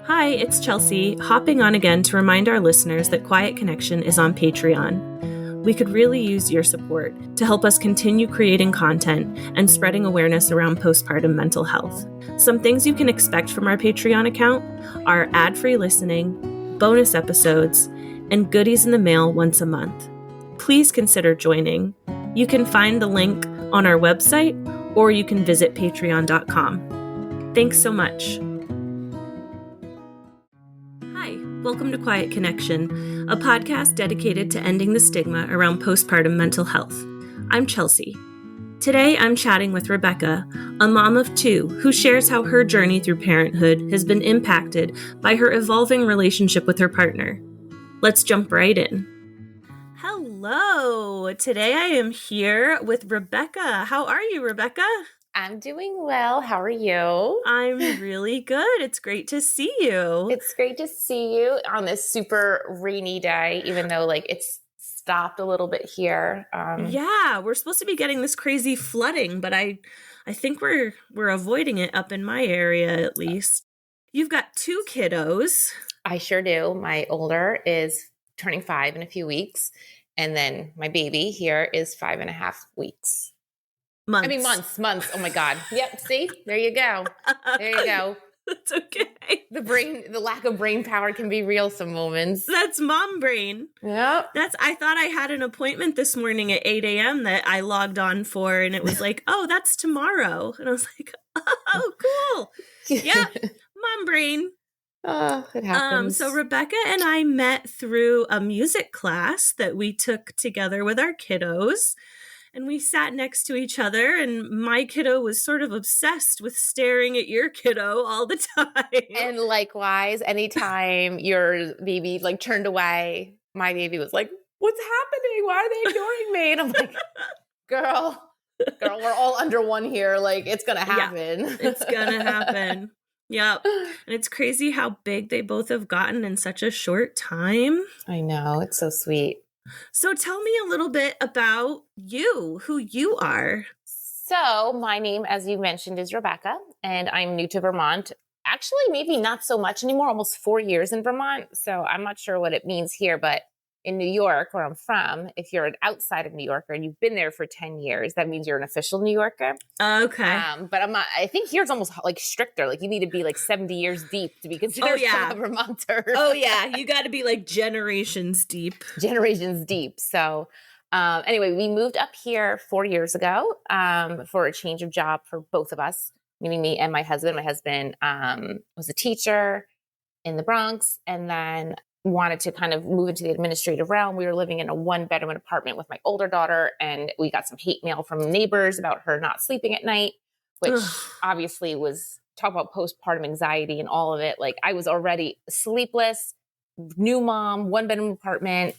Hi, it's Chelsea, hopping on again to remind our listeners that Quiet Connection is on Patreon. We could really use your support to help us continue creating content and spreading awareness around postpartum mental health. Some things you can expect from our Patreon account are ad-free listening, bonus episodes, and goodies in the mail once a month. Please consider joining. You can find the link on our website, or you can visit patreon.com. Thanks so much. Hi, welcome to Quiet Connection, a podcast dedicated to ending the stigma around postpartum mental health. I'm Chelsea. Today I'm chatting with Rebecca, a mom of two, who shares how her journey through parenthood has been impacted by her evolving relationship with her partner. Let's jump right in. Hello! Today I am here with Rebecca. How are you, Rebecca? I'm doing well. How are you? I'm really good. It's great to see you. It's great to see you on this super rainy day, even though it's stopped a little bit here. Yeah, we're supposed to be getting this crazy flooding, but I think we're avoiding it up in my area at least. You've got two kiddos. I sure do. My older is turning 5 in a few weeks, and then my baby here is 5.5 weeks. Months. Oh my God. Yep. See, there you go. That's okay. The lack of brain power can be real some moments. That's mom brain. Yep. I thought I had an appointment this morning at 8 a.m. that I logged on for, and it was like, oh, that's tomorrow. And I was like, oh, cool. Yeah, mom brain. Oh, it happens. So Rebecca and I met through a music class that we took together with our kiddos. And we sat next to each other, and my kiddo was sort of obsessed with staring at your kiddo all the time. And likewise, anytime your baby turned away, my baby was like, what's happening? Why are they ignoring me? And I'm like, girl, we're all under one here. It's going to happen. Yeah, it's going to happen. Yep. And it's crazy how big they both have gotten in such a short time. I know. It's so sweet. So tell me a little bit about you, who you are. So my name, as you mentioned, is Rebecca, and I'm new to Vermont. Actually, maybe not so much anymore, almost 4 years in Vermont. So I'm not sure what it means here, but in New York, where I'm from, if you're an outside of New Yorker and you've been there for 10 years, that means you're an official New Yorker. Okay. But I'm not, I think here it's almost stricter. You need to be 70 years deep to be considered a Vermonter. Oh yeah. You got to be generations deep. Generations deep. So anyway, we moved up here 4 years ago for a change of job for both of us, meaning me and my husband. My husband was a teacher in the Bronx, and then wanted to kind of move into the administrative realm. We were living in a 1-bedroom apartment with my older daughter, and we got some hate mail from neighbors about her not sleeping at night, which obviously was talk about postpartum anxiety and all of it. I was already sleepless, new mom, 1-bedroom apartment,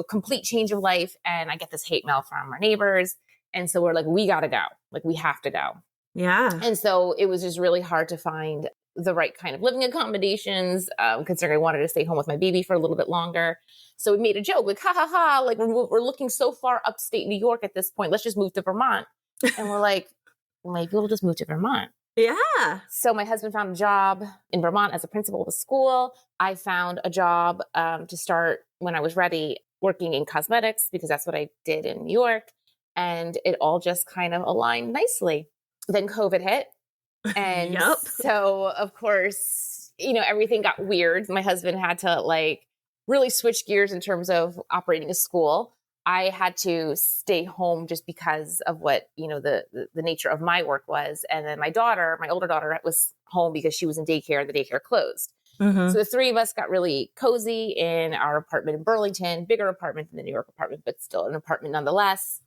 complete change of life. And I get this hate mail from our neighbors. And so we're we got to go. We have to go. Yeah. And so it was just really hard to find the right kind of living accommodations, considering I wanted to stay home with my baby for a little bit longer. So we made a joke, ha ha ha, we're looking so far upstate New York at this point. Let's just move to Vermont. And we're like, maybe we'll just move to Vermont. Yeah. So my husband found a job in Vermont as a principal of a school. I found a job to start when I was ready, working in cosmetics, because that's what I did in New York. And it all just kind of aligned nicely. Then COVID hit. And so, of course, everything got weird. My husband had to really switch gears in terms of operating a school. I had to stay home just because of what, the nature of my work was. And then my older daughter was home because she was in daycare and the daycare closed. Mm-hmm. So the three of us got really cozy in our apartment in Burlington, bigger apartment than the New York apartment, but still an apartment nonetheless.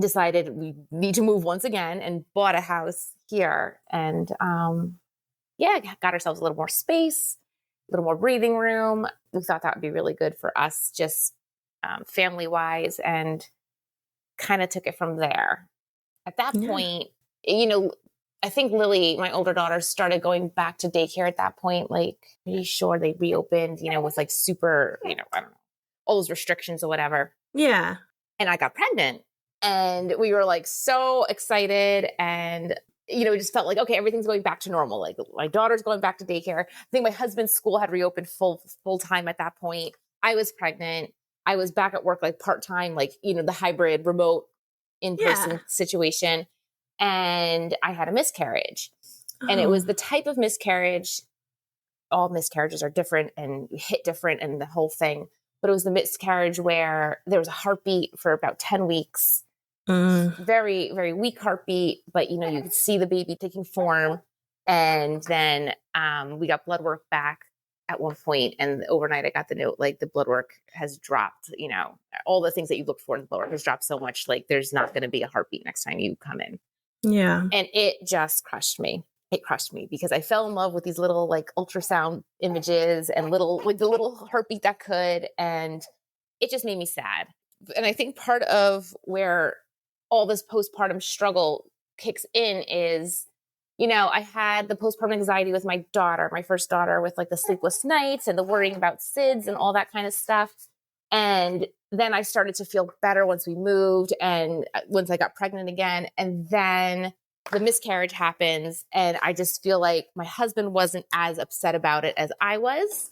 Decided we need to move once again and bought a house here. And got ourselves a little more space, a little more breathing room. We thought that would be really good for us, just family-wise, and kind of took it from there. At that point, I think Lily, my older daughter, started going back to daycare at that point, pretty sure they reopened, with super, I don't know, all those restrictions or whatever. Yeah. And I got pregnant. And we were so excited, and it just felt like, okay, everything's going back to normal. Like my daughter's going back to daycare. I think my husband's school had reopened full time at that point. I was pregnant. I was back at work, like part-time, like, the hybrid remote in-person situation. And I had a miscarriage. And it was the type of miscarriage, all miscarriages are different and hit different and the whole thing. But it was the miscarriage where there was a heartbeat for about 10 weeks. Very, very weak heartbeat, but you could see the baby taking form. And then we got blood work back at one point, and overnight I got the note, like, the blood work has dropped, all the things that you look for in the blood work has dropped so much, like there's not going to be a heartbeat next time you come in. Yeah. And it just crushed me. It crushed me because I fell in love with these little like ultrasound images and the little heartbeat that could, and it just made me sad. And I think part of where all this postpartum struggle kicks in is, I had the postpartum anxiety with my daughter, my first daughter, with like the sleepless nights and the worrying about SIDS and all that kind of stuff. And then I started to feel better once we moved and once I got pregnant again. And then the miscarriage happens. And I just feel like my husband wasn't as upset about it as I was.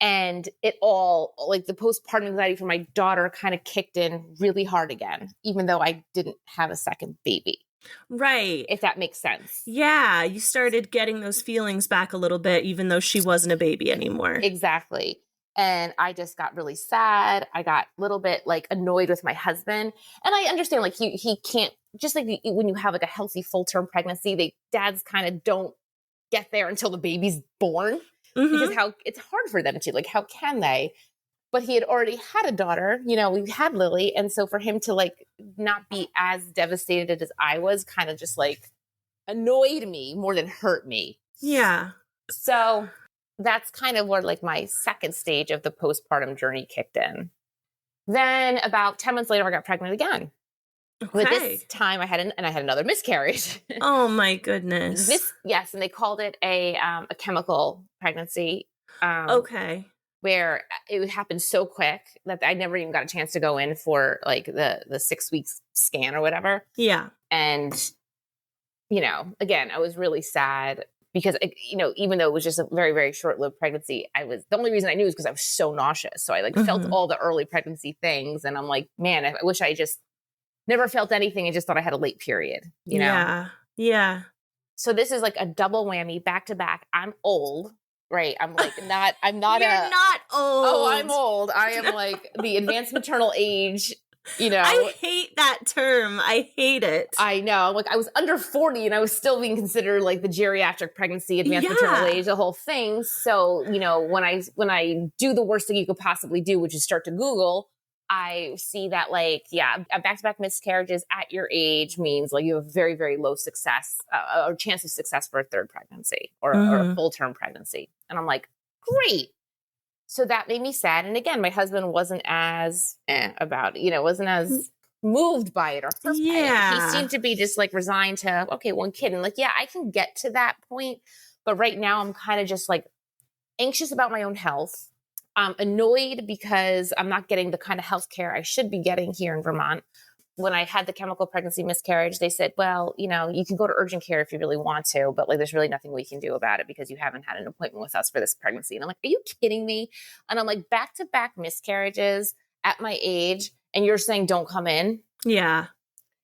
And it all, like the postpartum anxiety for my daughter kind of kicked in really hard again, even though I didn't have a second baby. Right. If that makes sense. Yeah. You started getting those feelings back a little bit, even though she wasn't a baby anymore. Exactly. And I just got really sad. I got a little bit like annoyed with my husband. And I understand like he can't, just like when you have like a healthy full-term pregnancy, dads kind of don't get there until the baby's born. Because it's hard for them to, like, how can they? But he had already had a daughter, we had Lily. And so for him to like not be as devastated as I was kind of just like annoyed me more than hurt me. Yeah. So that's kind of where like my second stage of the postpartum journey kicked in. Then about 10 months later, I got pregnant again. Okay. But this time I had another miscarriage. Oh my goodness. Yes. And they called it a chemical pregnancy. Okay. Where it would happen so quick that I never even got a chance to go in for like the 6 weeks scan or whatever. Yeah. And, again, I was really sad because, even though it was just a very, very short-lived pregnancy, the only reason I knew is because I was so nauseous. So I like felt all the early pregnancy things. And I'm like, man, I wish I just never felt anything and just thought I had a late period, you know? Yeah. Yeah. So this is like a double whammy back to back. I'm old. Right. I'm like, I'm not You're not old. Oh, I'm old. I am like the advanced maternal age, I hate that term. I hate it. I know. Like I was under 40 and I was still being considered like the geriatric pregnancy, advanced maternal age, the whole thing. So, when I do the worst thing you could possibly do, which is start to Google, I see that like, back-to-back miscarriages at your age means like you have very, very low success or chance of success for a third pregnancy or a full-term pregnancy. And I'm like, great. So that made me sad. And again, my husband wasn't as about it, wasn't as moved by it or hurt by it. He seemed to be just like resigned to, okay, one kid. And like, I can get to that point. But right now I'm kind of just like anxious about my own health. I'm annoyed because I'm not getting the kind of health care I should be getting here in Vermont. When I had the chemical pregnancy miscarriage, they said, well, you can go to urgent care if you really want to, but like, there's really nothing we can do about it because you haven't had an appointment with us for this pregnancy. And I'm like, are you kidding me? And I'm like, back-to-back miscarriages at my age, and you're saying don't come in? Yeah,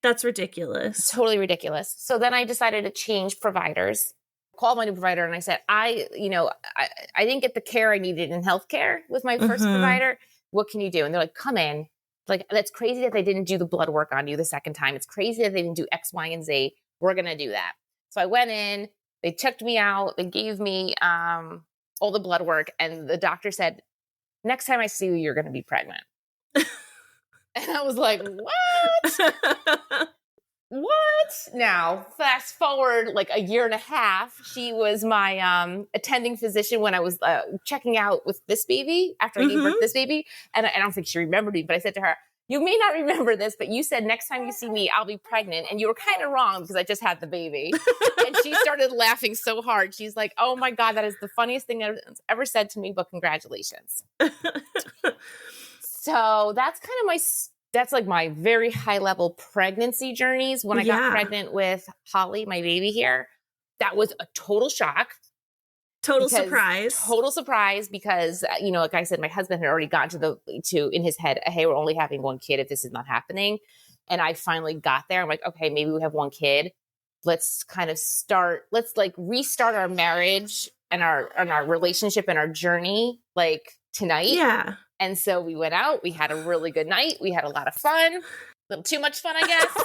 that's ridiculous. It's totally ridiculous. So then I decided to change providers. Called my new provider and I said, I didn't get the care I needed in healthcare with my first provider. What can you do? And they're like, come in. Like, that's crazy that they didn't do the blood work on you the second time. It's crazy that they didn't do X, Y, and Z. We're going to do that. So I went in, they checked me out. They gave me all the blood work. And the doctor said, next time I see you, you're going to be pregnant. And I was like, what? What? Now, fast forward like a year and a half, she was my attending physician when I was checking out with this baby after I gave birth to this baby. And I don't think she remembered me, but I said to her, you may not remember this, but you said next time you see me, I'll be pregnant. And you were kind of wrong because I just had the baby. And she started laughing so hard. She's like, oh my God, that is the funniest thing that's ever said to me, but congratulations. So that's kind of my that's like my very high level pregnancy journeys. When I got Yeah. pregnant with Holly, my baby here, that was a total shock. Total surprise. Total surprise because, like I said, my husband had already gotten to in his head, hey, we're only having one kid if this is not happening. And I finally got there. I'm like, okay, maybe we have one kid. Let's like restart our marriage and our relationship and our journey like tonight. Yeah. And so we went out, we had a really good night. We had a lot of fun, a little too much fun, I guess.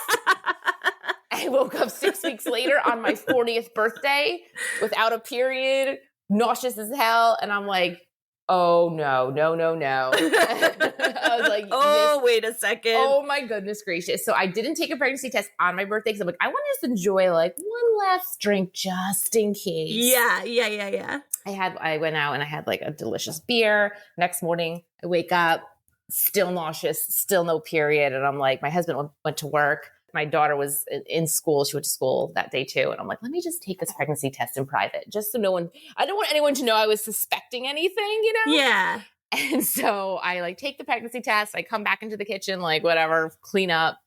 I woke up 6 weeks later on my 40th birthday without a period, nauseous as hell. And I'm like, oh, no. I was like, oh, wait a second. Oh, my goodness gracious. So I didn't take a pregnancy test on my birthday because I'm like, I want to just enjoy like one last drink just in case. Yeah. I went out and I had like a delicious beer. Next morning, I wake up, still nauseous, still no period. And I'm like, my husband went to work. My daughter was in school. She went to school that day too. And I'm like, let me just take this pregnancy test in private, just so I don't want anyone to know I was suspecting anything, Yeah. And so I like take the pregnancy test. I come back into the kitchen, like whatever, clean up,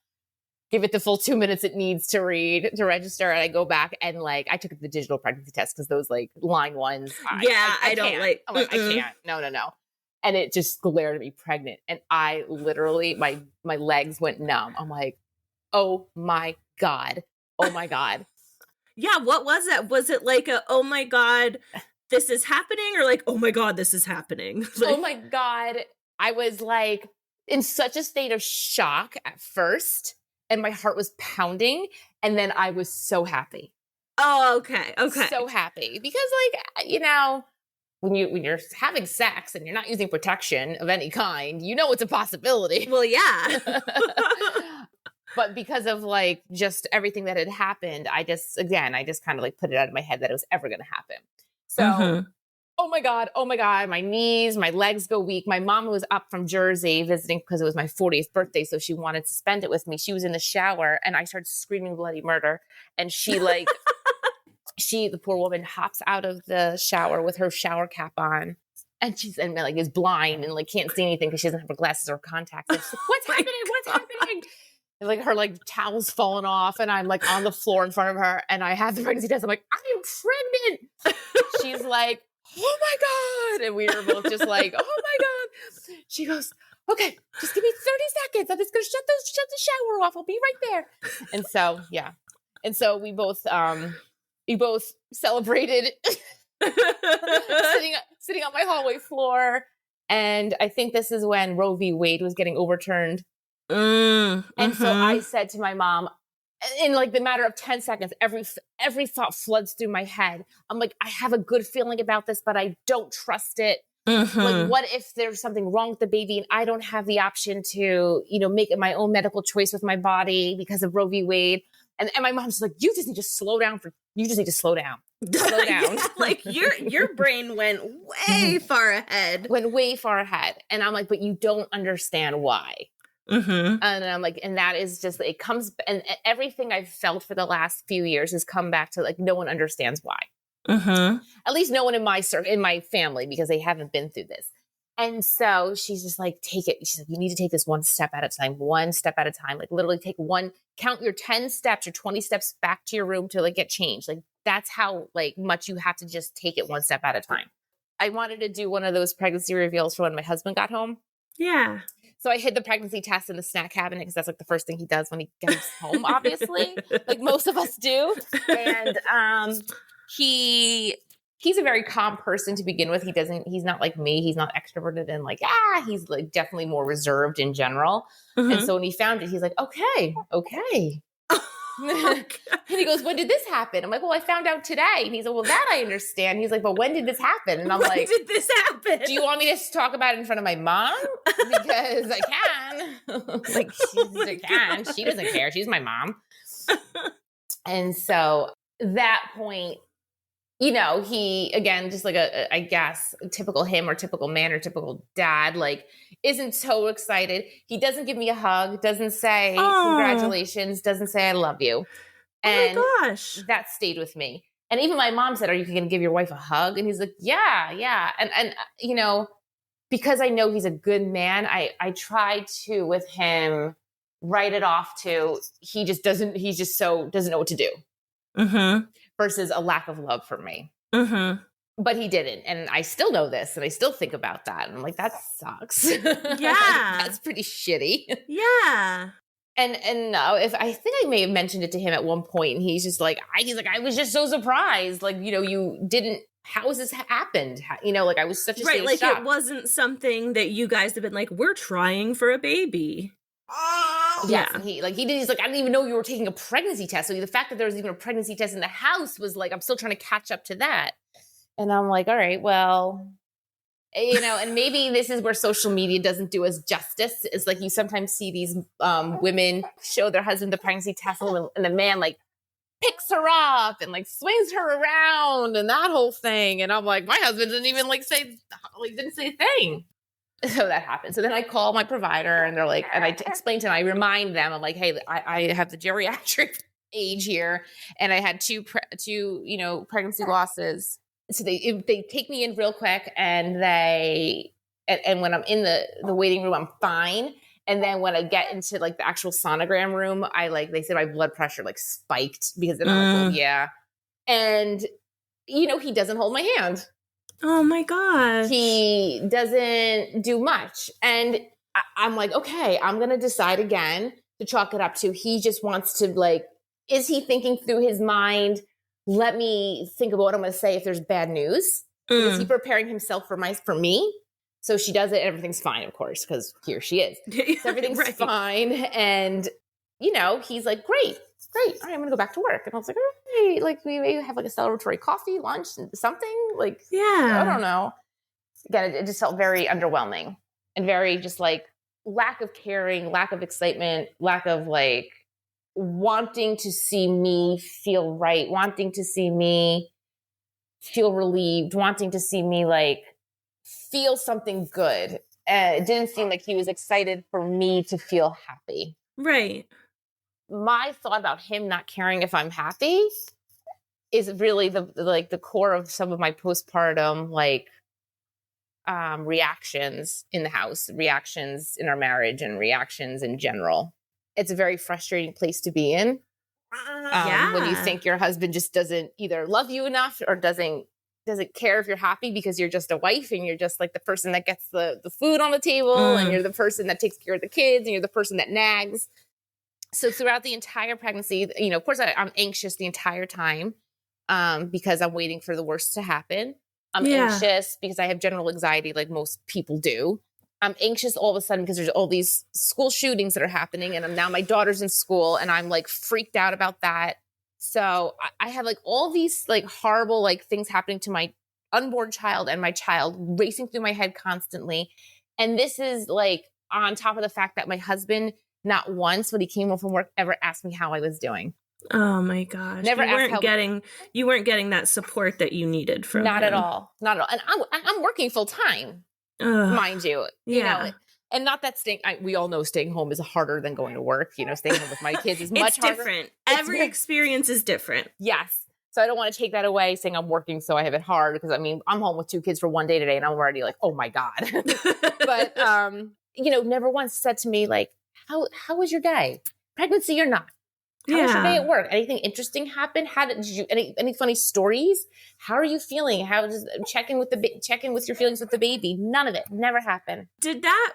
give it the full 2 minutes it needs to register. And I go back and like, I took the digital pregnancy test because those like line ones. I don't like. I'm like, I can't. No. And it just glared at me pregnant. And I literally, my legs went numb. I'm like, oh my God. Yeah. What was that? Was it like oh my God, this is happening? Or like, oh my God, this is happening? Like, oh my God. I was like in such a state of shock at first. And my heart was pounding. And then I was so happy. Oh, okay. So happy. Because like, when you're having sex and you're not using protection of any kind, it's a possibility. Well, yeah. But because of like just everything that had happened, I just kind of like put it out of my head that it was ever going to happen. So, oh my God, my knees, my legs go weak. My mom was up from Jersey visiting because it was my 40th birthday. So she wanted to spend it with me. She was in the shower and I started screaming bloody murder. And she like, the poor woman hops out of the shower with her shower cap on. And she's like is blind and like can't see anything because she doesn't have her glasses or contacts. Like, what's happening? And like her like towel's falling off and I'm like on the floor in front of her and I have the pregnancy test. I'm like, I am pregnant. She's like, oh my God. And we were both just like, oh my God. She goes, okay, just give me 30 seconds. I'm just going to shut the shower off. I'll be right there. And so, yeah. And so we both celebrated sitting on my hallway floor. And I think this is when Roe v. Wade was getting overturned. And so I said to my mom, in like the matter of 10 seconds, every thought floods through my head. I'm like, I have a good feeling about this, but I don't trust it. Like, what if there's something wrong with the baby and I don't have the option to, make my own medical choice with my body because of Roe v. Wade? And my mom's like, you just need to slow down. Slow down. Like your brain went way far ahead. And I'm like, but you don't understand why. And I'm like, and that is just, it comes, and everything I've felt for the last few years has come back to like, no one understands why. At least no one in my family, because they haven't been through this. And so she's just like, take it. She's like, you need to take this one step at a time, like literally count your 10 steps or 20 steps back to your room to like get changed. Like that's how like much you have to just take it one step at a time. I wanted to do one of those pregnancy reveals for when my husband got home. Yeah. So I hid the pregnancy test in the snack cabinet because that's like the first thing he does when he gets home, obviously, like most of us do. And he's a very calm person to begin with. He's not like me. He's not extroverted and like, he's like definitely more reserved in general. And so when he found it, he's like, okay. And he goes, when did this happen? I'm like, well, I found out today. And he's like, well, that I understand. He's like, but when did this happen? And I'm like, when did this happen? Do you want me to talk about it in front of my mom? Because I can. Like, she can. She doesn't care. She's my mom. And so that point, he, again, just like I guess, typical him or typical man or typical dad, like, isn't so excited. He doesn't give me a hug, doesn't say congratulations, doesn't say I love you. And oh my gosh, that stayed with me. And even my mom said, are you going to give your wife a hug? And he's like, yeah. And because I know he's a good man, I try to, with him, write it off to doesn't know what to do versus a lack of love for me. But he didn't. And I still know this, and I still think about that. And I'm like, that sucks. Yeah. That's pretty shitty. Yeah. And no, if I think I may have mentioned it to him at one point, and he's like, I was just so surprised. Like, you didn't, how has this happened? Like I was such a right. Like shock. it wasn't something that you guys have been like, we're trying for a baby. Yes, and he's like, I didn't even know you were taking a pregnancy test. So the fact that there was even a pregnancy test in the house was like, I'm still trying to catch up to that. And I'm like, all right, well, and maybe this is where social media doesn't do us justice. It's like you sometimes see these women show their husband the pregnancy test, and the man like picks her up and like swings her around and that whole thing. And I'm like, my husband didn't even didn't say a thing. So that happened. So then I call my provider, and they're like, and I explain to them, I remind them, I'm like, hey, I have the geriatric age here, and I had two pregnancy losses. So they take me in real quick, and and when I'm in the waiting room, I'm fine. And then when I get into like the actual sonogram room, they said my blood pressure like spiked, because then I'm like, well, yeah. And he doesn't hold my hand. Oh my gosh. He doesn't do much. And I'm like, okay, I'm going to decide again to chalk it up to, he just wants to is he thinking through his mind? Let me think about what I'm going to say if there's bad news. Is he preparing himself for me? So she does it, and everything's fine, of course, because here she is. So everything's right. Fine. And, he's like, great. All right, I'm going to go back to work. And I was like, all right, we maybe have a celebratory coffee, lunch, something. I don't know. Again, it just felt very underwhelming and very just lack of caring, lack of excitement, lack of wanting to see me feel right, wanting to see me feel relieved, wanting to see me feel something good. It didn't seem like he was excited for me to feel happy. Right. My thought about him not caring if I'm happy is really the core of some of my postpartum reactions in the house, reactions in our marriage, and reactions in general. It's a very frustrating place to be in. When you think your husband just doesn't either love you enough or doesn't care if you're happy, because you're just a wife, and you're just the person that gets the food on the table, and you're the person that takes care of the kids, and you're the person that nags. So throughout the entire pregnancy, of course, I'm anxious the entire time because I'm waiting for the worst to happen. I'm anxious because I have general anxiety like most people do. I'm anxious all of a sudden because there's all these school shootings that are happening, and now my daughter's in school, and I'm freaked out about that. So I have all these horrible things happening to my unborn child and my child racing through my head constantly. And this is on top of the fact that my husband, not once when he came home from work, ever asked me how I was doing. Oh my gosh. Never you weren't getting that support that you needed from Not him. at all. Not at all. And I'm working full time, mind you. Yeah. And not that we all know staying home is harder than going to work. Staying home with my kids is much harder. Different. Every experience is different. Yes. So I don't want to take that away saying I'm working so I have it hard, because I'm home with 2 kids for one day today, and I'm already oh my God. But, never once said to me how was your day? Pregnancy or not? How was your day at work? Anything interesting happen? Did you any funny stories? How are you feeling? How does check in with your feelings with the baby? None of it. Never happened.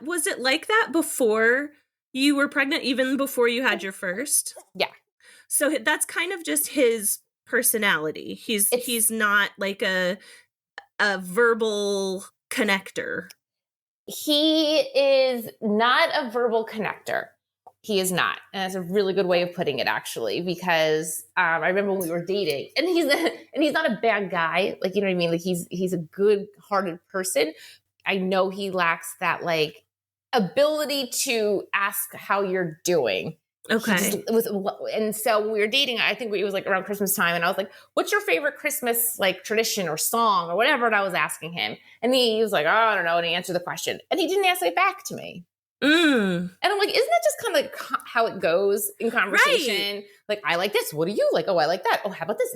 Was it like that before you were pregnant, even before you had your first? Yeah. So that's kind of just his personality. He's not a verbal connector. He is not a verbal connector. He is not. And that's a really good way of putting it, actually, because I remember when we were dating, and he's not a bad guy. You know what I mean? He's a good-hearted person. I know he lacks that ability to ask how you're doing. Okay. And so when we were dating, I think it was around Christmas time, and I was like, what's your favorite Christmas tradition or song or whatever? And I was asking him, and he was like, oh, I don't know. And he answered the question, and he didn't answer it back to me. And I'm like, isn't that just kind of how it goes in conversation? Right. I like this. What do you like? Oh, I like that. Oh, how about this?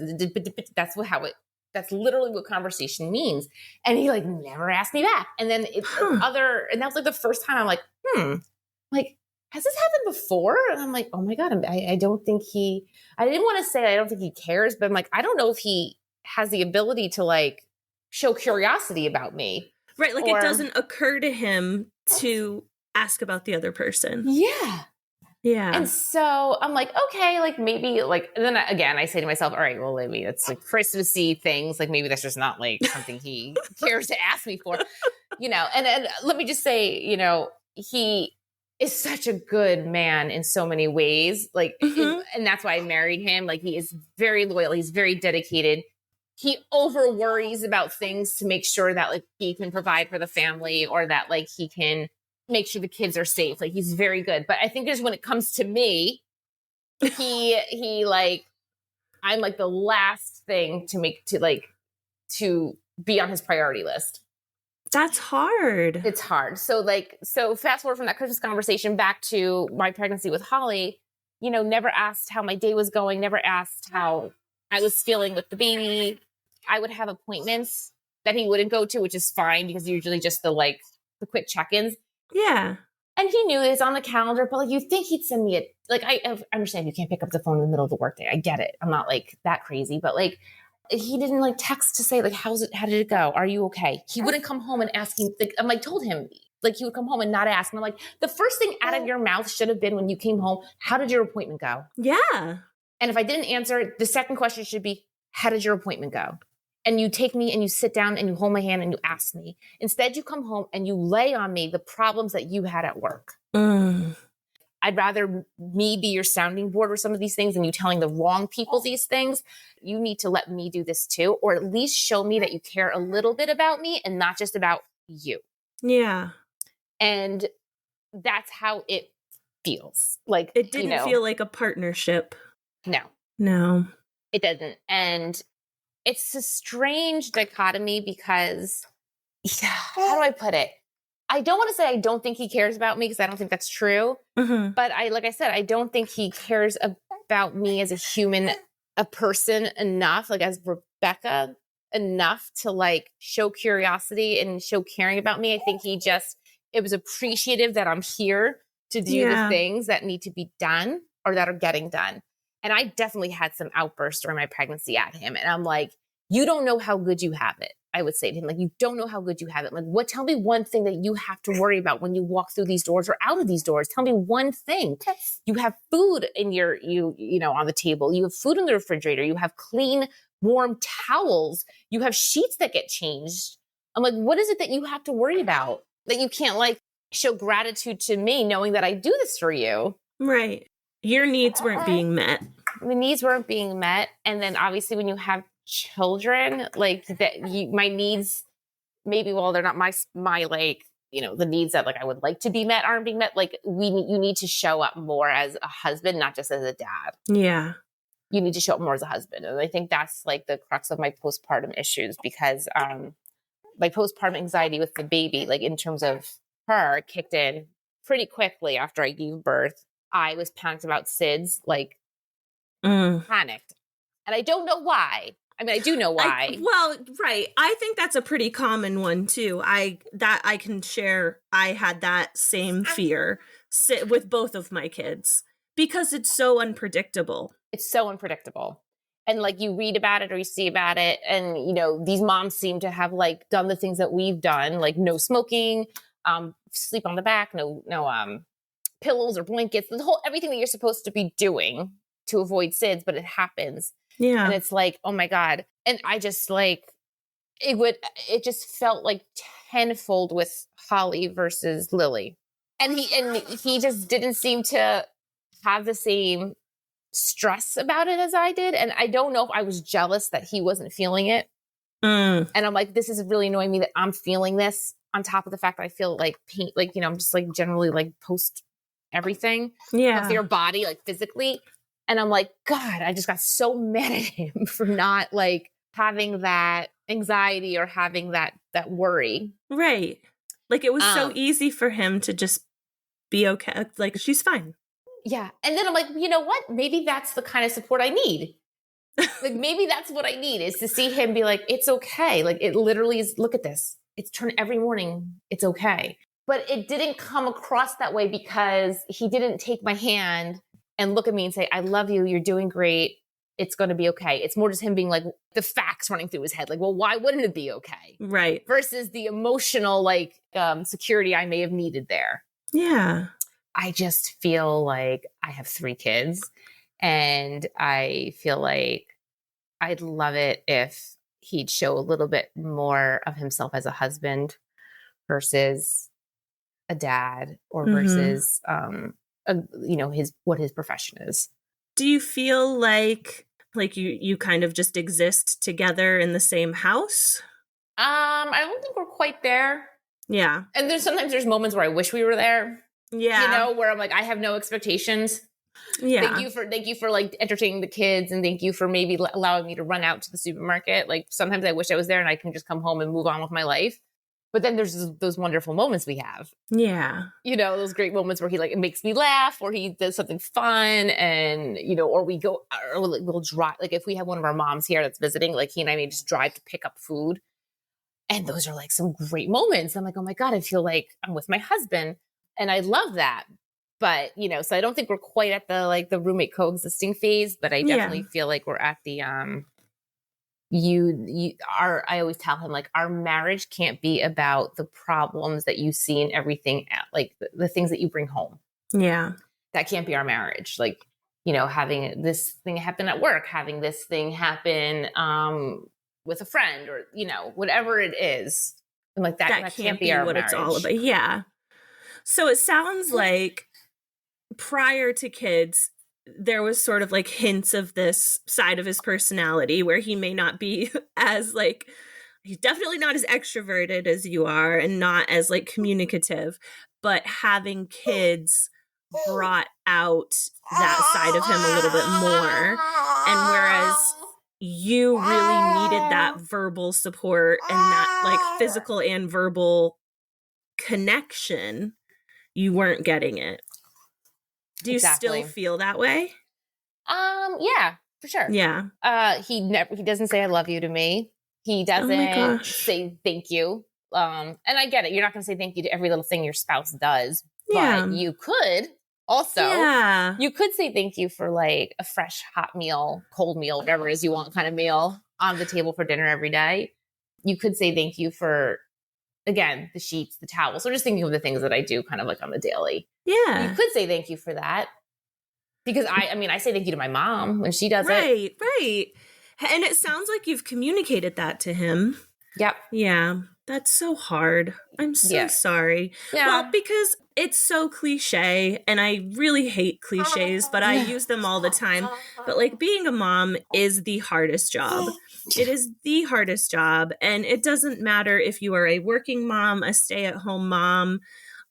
That's how it That's literally what conversation means. And he like never asked me back. And then and that was like the first time I'm like, like, has this happened before? And I'm like, oh my God, I don't think I didn't want to say I don't think he cares, but I'm like, I don't know if he has the ability to like show curiosity about me. Right. Like it doesn't occur to him to ask about the other person. Yeah. Yeah. And so I'm like, okay, like maybe like, and then again, I say to myself, all right, well, maybe it's like Christmassy things. Like maybe that's just not like something he cares to ask me for, and let me just say, he is such a good man in so many ways. Like, and that's why I married him. Like he is very loyal. He's very dedicated. He over worries about things to make sure that like he can provide for the family or that like he can make sure the kids are safe. Like he's very good. But I think just when it comes to me, he like, I'm like the last thing to be on his priority list. That's hard. It's hard. So fast forward from that Christmas conversation back to my pregnancy with Holly, never asked how my day was going, never asked how I was feeling with the baby. I would have appointments that he wouldn't go to, which is fine because usually just the quick check-ins. Yeah. And he knew it's on the calendar, but like, you think he'd send me I understand you can't pick up the phone in the middle of the workday. I get it. I'm not like that crazy, but like, he didn't like text to say like, how did it go? Are you okay? He wouldn't come home and ask me. Like, I'm like, told him like he would come home and not ask. And I'm like, the first thing out of your mouth should have been when you came home, how did your appointment go? Yeah. And if I didn't answer, the second question should be, how did your appointment go? And you take me and you sit down and you hold my hand and you ask me. Instead, you come home and you lay on me the problems that you had at work. I'd rather me be your sounding board with some of these things and you telling the wrong people these things. You need to let me do this too, or at least show me that you care a little bit about me and not just about you. Yeah. And that's how it feels. Like it didn't feel like a partnership. No, it doesn't. And it's a strange dichotomy because how do I put it? I don't want to say I don't think he cares about me because I don't think that's true. But like I said, I don't think he cares about me as a human, a person enough, like as Rebecca enough to like show curiosity and show caring about me. I think it was appreciative that I'm here to do the things that need to be done or that are getting done. And I definitely had some outbursts during my pregnancy at him. And I'm like, you don't know how good you have it. I would say to him, like, you don't know how good you have it. Like, tell me one thing that you have to worry about when you walk through these doors or out of these doors. Tell me one thing. You have food in on the table. You have food in the refrigerator. You have clean, warm towels. You have sheets that get changed. I'm like, what is it that you have to worry about that you can't like show gratitude to me knowing that I do this for you? Right. Your needs weren't being met. The needs weren't being met. And then obviously when you have children, like my needs, maybe while they're not my like, the needs that like I would like to be met aren't being met. Like you need to show up more as a husband, not just as a dad. Yeah. You need to show up more as a husband. And I think that's like the crux of my postpartum issues because my postpartum anxiety with the baby, like in terms of her, kicked in pretty quickly after I gave birth. I was panicked about SIDS, like panicked. And I don't know why. I mean, I do know why. Right. I think that's a pretty common one too. I can share. I had that same fear with both of my kids because it's so unpredictable. It's so unpredictable. And like you read about it or you see about it. And, these moms seem to have like done the things that we've done, like no smoking, sleep on the back, no pillows or blankets, everything that you're supposed to be doing to avoid SIDS, but it happens. Yeah. And it's like, oh my God. And I just like, it just felt like tenfold with Holly versus Lily. And he just didn't seem to have the same stress about it as I did. And I don't know if I was jealous that he wasn't feeling it. And I'm like, this is really annoying me that I'm feeling this on top of the fact that I feel like pain, like, I'm just like generally like post everything. Yeah. Of your body, like physically. And I'm like, God, I just got so mad at him for not like having that anxiety or having that worry. Right. Like it was so easy for him to just be okay. Like she's fine. Yeah. And then I'm like, you know what? Maybe that's the kind of support I need. Like, maybe that's what I need, is to see him be like, it's okay. Like, it literally is, look at this. It's turn every morning. It's okay. But it didn't come across that way because he didn't take my hand and look at me and say, I love you. You're doing great. It's going to be okay. It's more just him being like, the facts running through his head. Like, well, why wouldn't it be okay? Right. Versus the emotional, like, security I may have needed there. Yeah. I just feel like I have 3 kids, and I feel like I'd love it if he'd show a little bit more of himself as a husband versus a dad, or versus, what his profession is. Do you feel like you kind of just exist together in the same house? I don't think we're quite there. Yeah. And sometimes there's moments where I wish we were there. Yeah. Where I'm like, I have no expectations. Yeah. Thank you for like entertaining the kids, and thank you for maybe allowing me to run out to the supermarket. Like, sometimes I wish I was there and I can just come home and move on with my life. But then there's those wonderful moments we have. Yeah. Those great moments where he like, it makes me laugh, or he does something fun, and, or we go, or we'll drive. Like, if we have one of our moms here that's visiting, like, he and I may just drive to pick up food. And those are like some great moments. I'm like, oh my God, I feel like I'm with my husband. And I love that. But, so I don't think we're quite at the roommate coexisting phase, but I definitely feel like we're at the, I always tell him, like, our marriage can't be about the problems that you see in everything, like the things that you bring home. Yeah. That can't be our marriage. Like, having this thing happen at work, having this thing happen, with a friend, or, whatever it is. And like that can't be our what marriage. It's all about. Yeah. So it sounds like prior to kids, there was sort of like hints of this side of his personality where he may not be as like, he's definitely not as extroverted as you are, and not as like communicative, but having kids brought out that side of him a little bit more. And whereas you really needed that verbal support and that like physical and verbal connection, you weren't getting it. Do you still feel that way? Yeah, for sure. Yeah. He doesn't say I love you to me. He doesn't say thank you. And I get it. You're not going to say thank you to every little thing your spouse does, but you could also, you could say thank you for like a fresh, hot meal, cold meal, whatever it is you want kind of meal on the table for dinner every day. You could say thank you for, again, the sheets, the towels. So just thinking of the things that I do kind of like on the daily. Yeah. You could say thank you for that. Because I say thank you to my mom when she does it. Right. And it sounds like you've communicated that to him. Yep. Yeah. That's so hard. I'm so sorry. Yeah. Well, because it's so cliche, and I really hate cliches, but I use them all the time. But like, being a mom is the hardest job. It is the hardest job. And it doesn't matter if you are a working mom, a stay-at-home mom.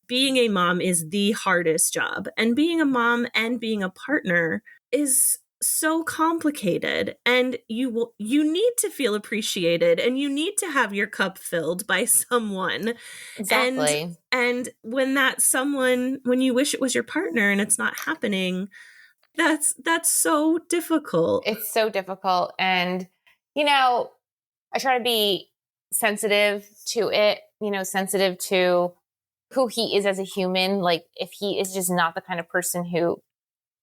Being a mom is the hardest job. And being a mom and being a partner is so complicated, and you need to feel appreciated, and you need to have your cup filled by someone. Exactly. And when that someone, when you wish it was your partner and it's not happening, that's so difficult. It's so difficult. And, I try to be sensitive to it, sensitive to who he is as a human. Like, if he is just not the kind of person who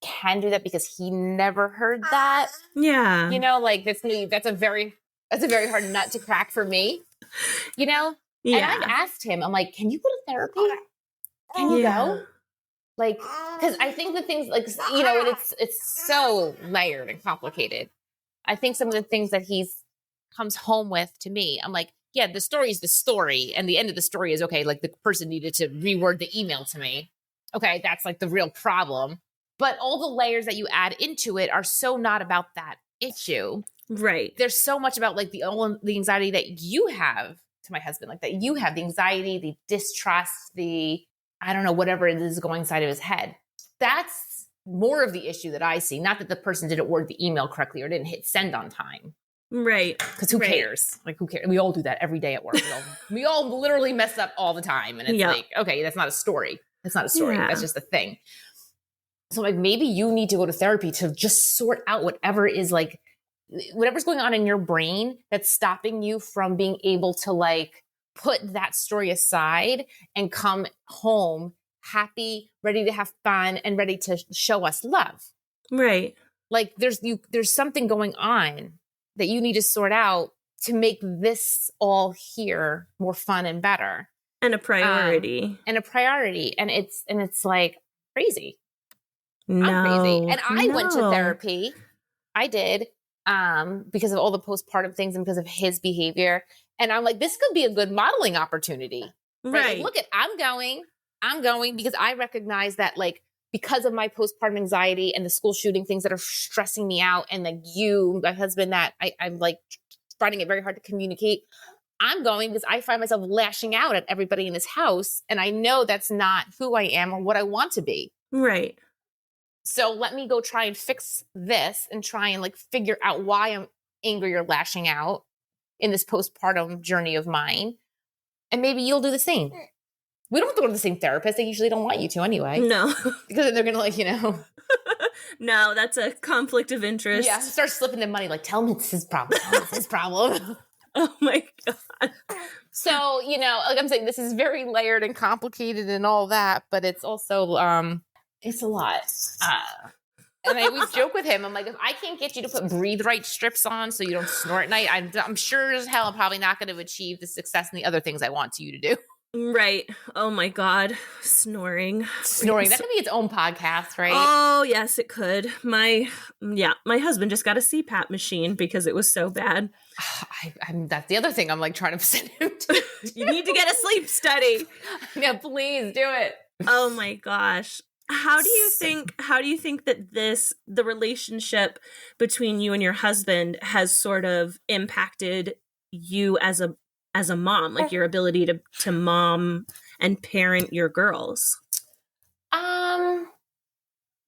can do that because he never heard that. Yeah. Like, that's a very hard nut to crack for me, Yeah. And I've asked him, I'm like, can you go to therapy? Can you go? Like, because I think the things like, and it's so layered and complicated. I think some of the things that he's comes home with to me, I'm like, yeah, the story is the story. And the end of the story is, okay, like the person needed to reword the email to me. Okay, that's like the real problem. But all the layers that you add into it are so not about that issue. Right. There's so much about like the anxiety that you have to my husband, like that you have, the anxiety, the distrust, I don't know, whatever it is going inside of his head. That's more of the issue that I see. Not that the person didn't word the email correctly or didn't hit send on time. Right. Because who cares? Like, who cares? We all do that every day at work. We all literally mess up all the time. And it's like, okay, that's not a story. That's not a story. That's just a thing. So like, maybe you need to go to therapy to just sort out whatever is like whatever's going on in your brain that's stopping you from being able to like put that story aside and come home happy, ready to have fun, and ready to show us love. Right. Like there's something going on that you need to sort out to make this all here more fun and better. And a priority. And it's like crazy. No. I'm crazy. And I went to therapy. I did. Because of all the postpartum things and because of his behavior. And I'm like, this could be a good modeling opportunity. Right. Like, look at, I'm going because I recognize that like, because of my postpartum anxiety and the school shooting things that are stressing me out. And like my husband, that I'm like finding it very hard to communicate. I'm going because I find myself lashing out at everybody in this house. And I know that's not who I am or what I want to be. Right. So let me go try and fix this and try and like figure out why I'm angry or lashing out in this postpartum journey of mine. And maybe you'll do the same. We don't have to go to the same therapist. They usually don't want you to anyway. No. Because they're going to like, No, that's a conflict of interest. Yeah, start slipping them money. Like, tell him it's his problem. Tell him it's his problem. Oh my God. So, like I'm saying, this is very layered and complicated and all that, but it's also, it's a lot. And I always joke with him. I'm like, if I can't get you to put breathe right strips on so you don't snore at night, I'm sure as hell I'm probably not going to achieve the success and the other things I want you to do. Right. Oh my God. Snoring. That could be its own podcast, right? Oh yes, it could. My husband just got a CPAP machine because it was so bad. That's the other thing I'm like trying to send him to. You need to get a sleep study. Yeah, please do it. Oh my gosh. How do you think that the relationship between you and your husband has sort of impacted you as a mom, like your ability to mom and parent your girls?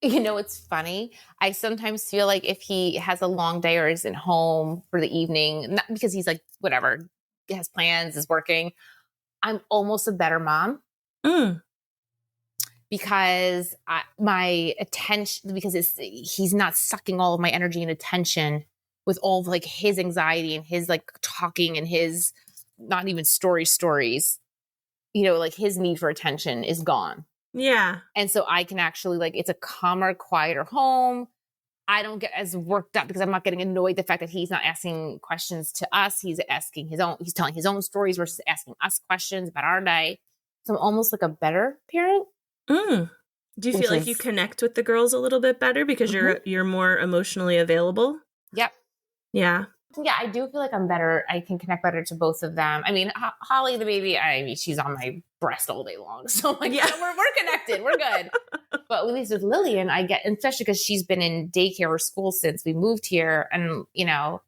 It's funny. I sometimes feel like if he has a long day or isn't home for the evening, not because he's like, whatever, he has plans, is working, I'm almost a better mom. Because my attention, because he's not sucking all of my energy and attention with all of like his anxiety and his like talking and his not even stories, like his need for attention is gone. Yeah. And so I can actually like, it's a calmer, quieter home. I don't get as worked up because I'm not getting annoyed the fact that he's not asking questions to us. He's telling his own stories versus asking us questions about our day. So I'm almost like a better parent. Do you feel like you connect with the girls a little bit better because you're more emotionally available? Yep. Yeah. Yeah, I do feel like I'm better. I can connect better to both of them. I mean, Holly, the baby, she's on my breast all day long. So like, yeah, we're connected. We're good. But at least with Lillian, I get, especially because she's been in daycare or school since we moved here. And, I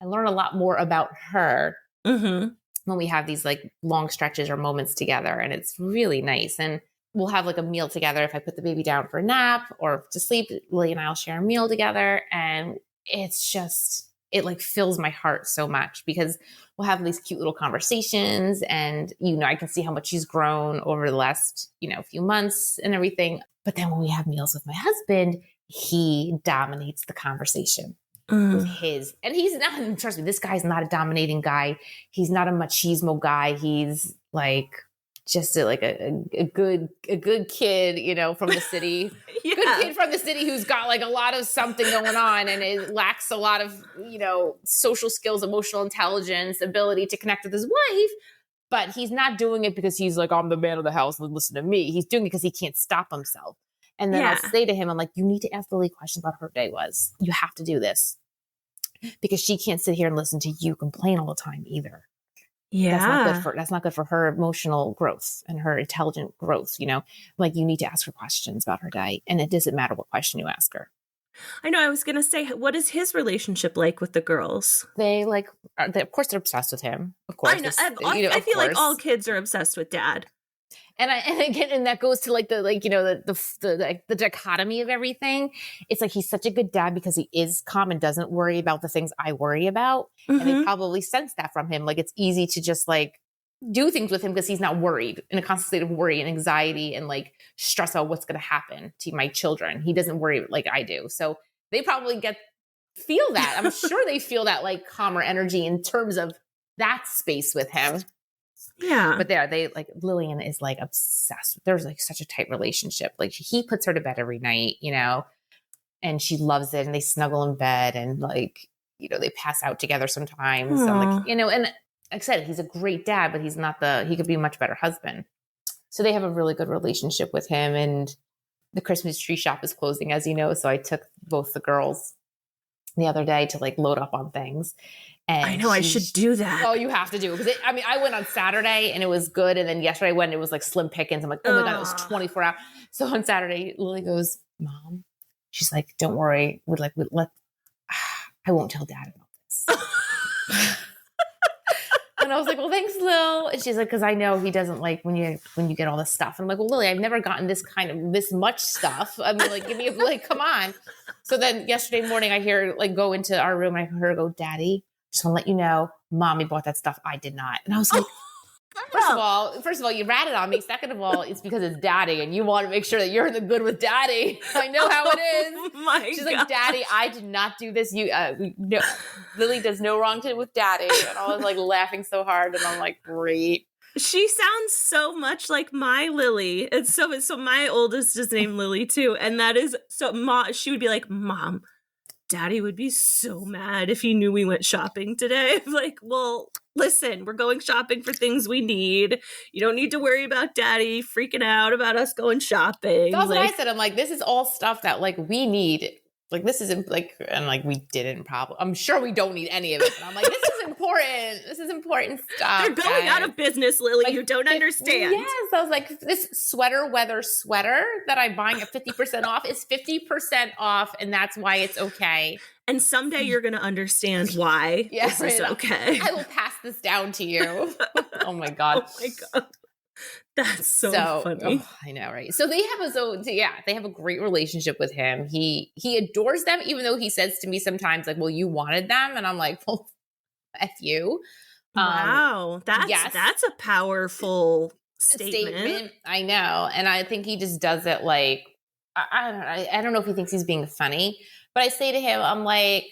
learn a lot more about her when we have these like long stretches or moments together. And it's really nice. And we'll have like a meal together. If I put the baby down for a nap or to sleep, Lily and I will share a meal together. And it's just, it like fills my heart so much because we'll have these cute little conversations and, I can see how much she's grown over the last, few months and everything. But then when we have meals with my husband, he dominates the conversation with his, and he's not, trust me, this guy's not a dominating guy. He's not a machismo guy. He's like, just a good kid, from the city. Yeah. Good kid from the city who's got like a lot of something going on and it lacks a lot of, social skills, emotional intelligence, ability to connect with his wife. But he's not doing it because he's like, I'm the man of the house and listen to me. He's doing it because he can't stop himself. And then I'll say to him, I'm like, you need to ask Lily questions about her day was. You have to do this because she can't sit here and listen to you complain all the time either. Yeah. That's not good for her emotional growth and her intelligent growth. Like you need to ask her questions about her day. And it doesn't matter what question you ask her. I know. I was going to say, what is his relationship like with the girors? Of course they're obsessed with him. Of course. I know. I feel like all kids are obsessed with dad. And that goes to like the dichotomy of everything. It's like he's such a good dad because he is calm and doesn't worry about the things I worry about. And they probably sense that from him. Like it's easy to just like do things with him because he's not worried in a constant state of worry and anxiety and like stress about what's going to happen to my children. He doesn't worry like I do. So they probably get feel that. I'm sure they feel that like calmer energy in terms of that space with him. Yeah. But they like Lillian is like obsessed. There's like such a tight relationship. Like he puts her to bed every night, you know, and she loves it. And they snuggle in bed and like, you know, they pass out together sometimes. So like, you know, and like I said, he's a great dad, but he's not he could be a much better husband. So they have a really good relationship with him. And the Christmas tree shop is closing, as you know. So I took both the girls the other day to like load up on things. And I know I should do that. Oh, you have to do it. Because I went on Saturday and it was good. And then yesterday I went, it was like slim pickings. I'm like, oh my God, it was 24 hours. So on Saturday, Lily goes, Mom, she's like, don't worry. I won't tell Dad about this. And I was like, well, thanks, Lil. And she's like, because I know he doesn't like when you get all this stuff. And I'm like, well, Lily, I've never gotten this much stuff. I mean, like, give me come on. So then yesterday morning, I hear like go into our room and I heard her go, Daddy, just want to let you know, Mommy bought that stuff. I did not. And I was like, first of all, you ratted on me. Second of all, it's because it's Daddy and you want to make sure that you're in the good with Daddy. I know how it is. She's like, Daddy, I did not do this. No, Lily does no wrong with Daddy. And I was like laughing so hard. And I'm like, great. She sounds so much like my Lily. And so my oldest is named Lily too. And that is she would be like, Mom, Daddy would be so mad if he knew we went shopping today. I'm like, well, listen, we're going shopping for things we need. You don't need to worry about Daddy freaking out about us going shopping. That's what I said. I'm like, this is all stuff that like we need. Like this isn't like, and like we didn't probably. I'm sure we don't need any of it. And I'm like, this is important. This is important stuff. They're going out of business, Lily. Like, you don't understand. Yes, I was like, this sweater weather sweater that I'm buying at 50% off is 50% off, and that's why it's okay. And someday you're going to understand why this is okay. I will pass this down to you. Oh my God. Oh my God. That's so funny. Oh, I know, right? So they have a great relationship with him. He adores them, even though he says to me sometimes like, well, you wanted them. And I'm like, well, F you. Wow. That's a powerful statement. I know. And I think he just does it like, I don't know if he thinks he's being funny, but I say to him, I'm like,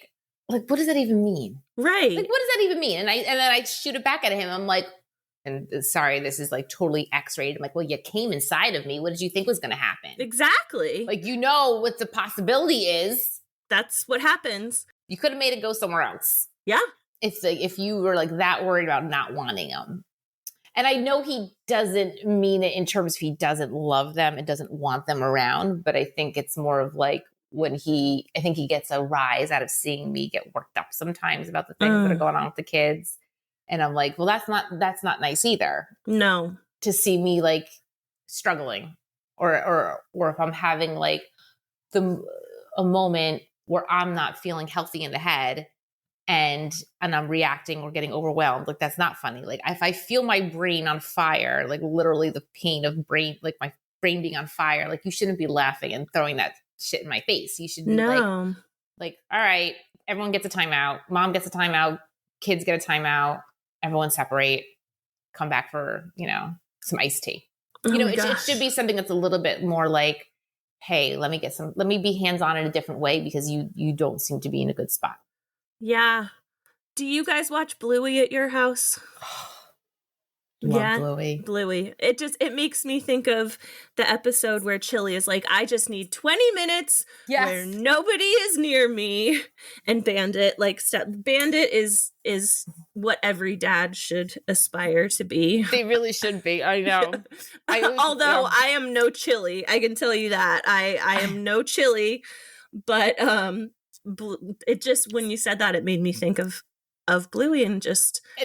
what does that even mean? Right. Like, what does that even mean? And then I shoot it back at him. I'm like, and sorry, this is like totally X-rated. I'm like, well, you came inside of me. What did you think was going to happen? Exactly. Like, you know what the possibility is. That's what happens. You could have made it go somewhere else. Yeah. If you were like that worried about not wanting them. And I know he doesn't mean it in terms of he doesn't love them and doesn't want them around. But I think it's more of like I think he gets a rise out of seeing me get worked up sometimes about the things that are going on with the kids. And I'm like, well, that's not nice either. No. To see me like struggling or if I'm having like a moment where I'm not feeling healthy in the head and I'm reacting or getting overwhelmed. Like, that's not funny. Like, if I feel my brain on fire, like literally the pain of my brain being on fire, like you shouldn't be laughing and throwing that shit in my face. You should be like, all right, everyone gets a timeout. Mom gets a timeout. Kids get a timeout. Everyone separate, come back for, some iced tea. It should be something that's a little bit more like, hey, let me be hands-on in a different way because you don't seem to be in a good spot. Yeah. Do you guys watch Bluey at your house? Love Bluey. It makes me think of the episode where Chili is like, I just need 20 minutes where nobody is near me. And Bandit, Bandit is what every dad should aspire to be. They really should be. I know. Although I am no Chili, I can tell you that. I am no Chili, but it just, when you said that, it made me think of Bluey and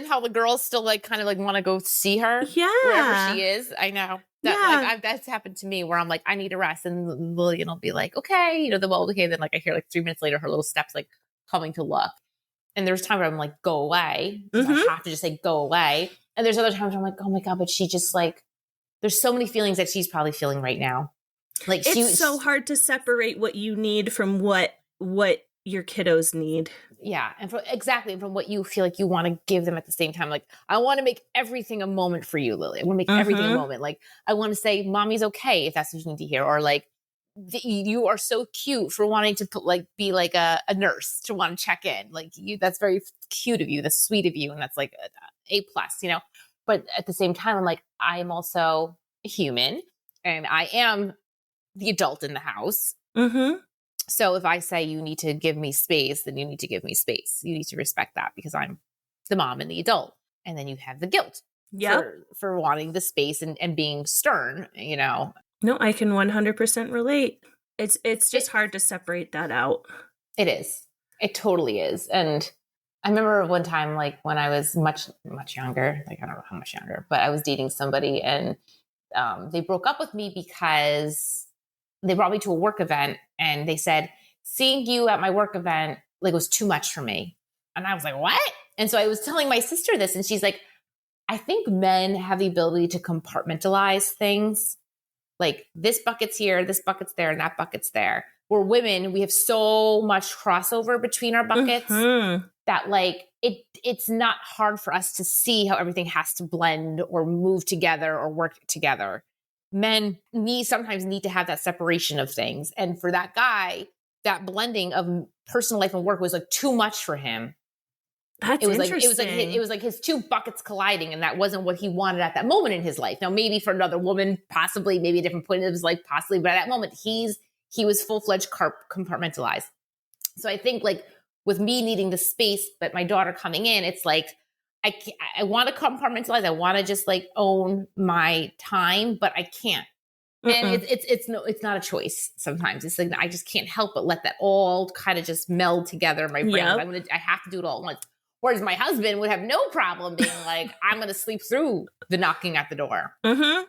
how the girls still like kind of like want to go see her wherever she is. I know that that's happened to me where I'm like, I need a rest, and Lillian will be like, okay, then like I hear like 3 minutes later her little steps like coming to look, and there's time where I'm like, go away. I have to just say go away, and there's other times where I'm like, oh my God, but she just like, there's so many feelings that she's probably feeling right now. Like, it's so hard to separate what you need from what your kiddos need. Yeah. And from what you feel like you want to give them at the same time. Like, I want to make everything a moment for you, Lily. I want to make everything a moment. Like, I want to say, Mommy's okay, if that's what you need to hear. Or like, you are so cute for wanting to be like a nurse, to want to check in. Like that's very cute of you. That's sweet of you. And that's like a plus, but at the same time, I'm like, I am also human and I am the adult in the house. Mm-hmm. So if I say you need to give me space, then you need to give me space. You need to respect that because I'm the mom and the adult. And then you have the guilt for wanting the space and being stern, No, I can 100% relate. It's just hard to separate that out. It is. It totally is. And I remember one time, like when I was much, much younger, like I don't know how much younger, but I was dating somebody and they broke up with me because they brought me to a work event and they said, seeing you at my work event, like was too much for me. And I was like, what? And so I was telling my sister this and she's like, I think men have the ability to compartmentalize things. Like this bucket's here, this bucket's there, and that bucket's there. Where women, we have so much crossover between our buckets that like it's not hard for us to see how everything has to blend or move together or work together. Men sometimes need to have that separation of things. And for that guy, that blending of personal life and work was like too much for him. That's interesting. It was like his two buckets colliding, and that wasn't what he wanted at that moment in his life. Now, maybe for another woman, possibly, maybe a different point of his life, possibly, but at that moment, he was full-fledged compartmentalized. So I think like with me needing the space, but my daughter coming in, it's like I want to compartmentalize. I want to just like own my time, but I can't. And it's not a choice. Sometimes it's like I just can't help but let that all kind of just meld together in my brain. Yep. I have to do it all at once. Whereas my husband would have no problem being like, I'm going to sleep through the knocking at the door. Mm-hmm.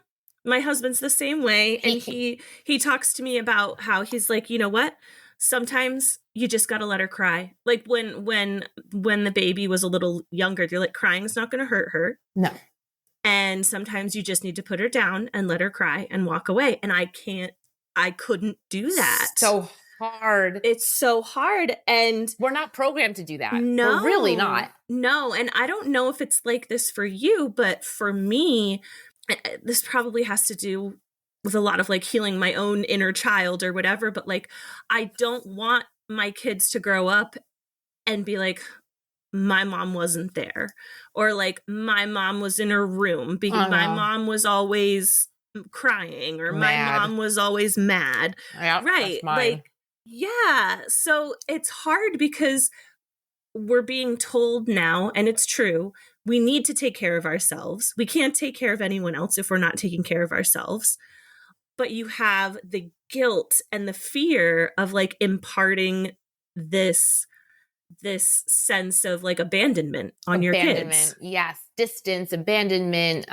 My husband's the same way. And he talks to me about how he's like, you know what? Sometimes you just got to let her cry. Like when the baby was a little younger, you're like, crying's not going to hurt her. No. And sometimes you just need to put her down and let her cry and walk away. And I couldn't do that. So hard. It's so hard. And we're not programmed to do that. No, we're really not. No. And I don't know if it's like this for you, but for me, this probably has to do with a lot of like healing my own inner child or whatever. But like, I don't want my kids to grow up and be like, my mom wasn't there, or like my mom was in her room because my mom was always crying, or my mom was always mad. Yeah, right. Like, yeah. So it's hard because we're being told now, and it's true, we need to take care of ourselves. We can't take care of anyone else if we're not taking care of ourselves. But you have the guilt and the fear of like imparting this sense of like abandonment on your kids. Yes. Distance, abandonment.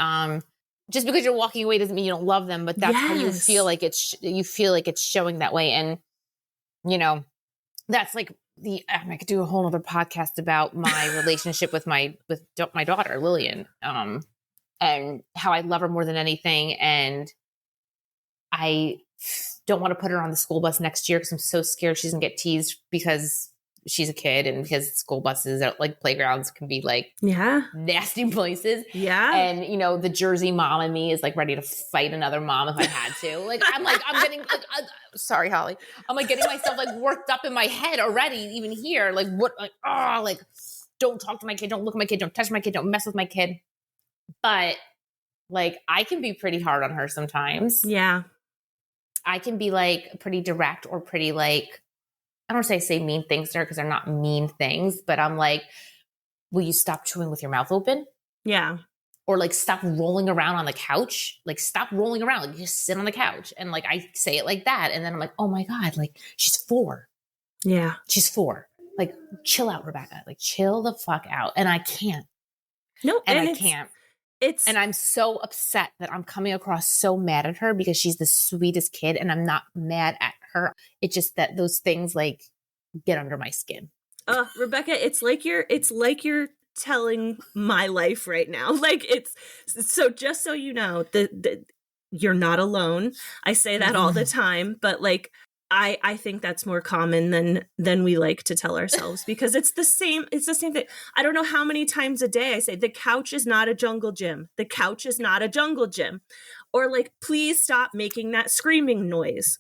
Just because you're walking away doesn't mean you don't love them, but that's how you feel like it's showing that way. And, that's like I could do a whole other podcast about my relationship with my daughter, Lillian, and how I love her more than anything. And I don't want to put her on the school bus next year because I'm so scared she's going to get teased because she's a kid and because school buses at like playgrounds can be like nasty places. Yeah. And, the Jersey mom in me is like ready to fight another mom if I had to. Like, I'm getting like, sorry, Holly. I'm like getting myself like worked up in my head already, even here. Like don't talk to my kid. Don't look at my kid. Don't touch my kid. Don't mess with my kid. But like, I can be pretty hard on her sometimes. Yeah. I can be like pretty direct or pretty like, I don't say mean things to her because they're not mean things, but I'm like, will you stop chewing with your mouth open? Yeah. Or like stop rolling around on the couch. Like stop rolling around. Like just sit on the couch. And like I say it like that. And then I'm like, oh my God, like she's 4. Yeah. She's 4. Like chill out, Rebecca. Like chill the fuck out. And I can't. No, and I can't. And I'm so upset that I'm coming across so mad at her because she's the sweetest kid and I'm not mad at her. It's just that those things like get under my skin. Rebecca, it's like you're telling my life right now. Like it's so, just so you know, you're not alone. I say that all the time, but like I think that's more common than we like to tell ourselves because it's the same thing. I don't know how many times a day I say the couch is not a jungle gym. The couch is not a jungle gym. Or like, please stop making that screaming noise.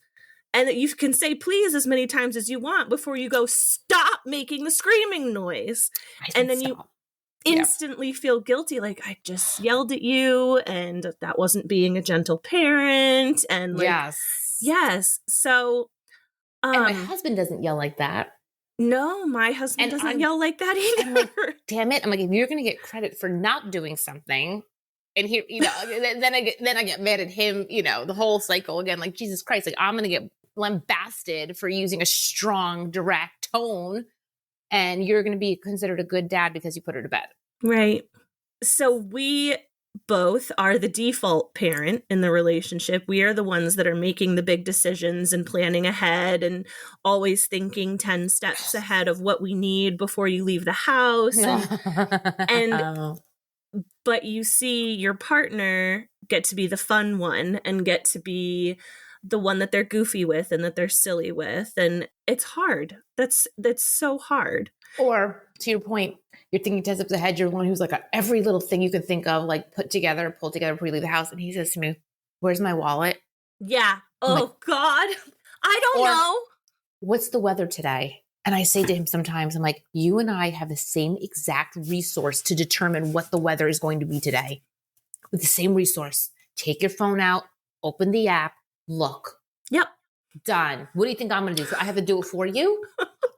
And that you can say please as many times as you want before you go, stop making the screaming noise. And then you instantly feel guilty. Like, I just yelled at you and that wasn't being a gentle parent. And like, yes. So, and my husband doesn't yell like that. No, my husband doesn't yell like that either. I'm like, damn it. I'm like, if you're going to get credit for not doing something, and here, you know, then I get mad at him, you know, the whole cycle again, like, Jesus Christ, like, I'm going to get lambasted for using a strong, direct tone, and you're going to be considered a good dad because you put her to bed. Right. So we both are the default parent in the relationship. We are the ones that are making the big decisions and planning ahead and always thinking 10 steps ahead of what we need before you leave the house. But you see your partner get to be the fun one and get to be the one that they're goofy with and that they're silly with. And it's hard. That's so hard. Or to your point, you're thinking 10 steps ahead. You're one who's like every little thing you can think of, like pull together before you leave the house. And he says to me, where's my wallet? Yeah. Oh, like, God. I don't know. What's the weather today? And I say to him sometimes, I'm like, you and I have the same exact resource to determine what the weather is going to be today. With the same resource. Take your phone out, open the app, look. Yep. Done. What do you think I'm going to do? So I have to do it for you?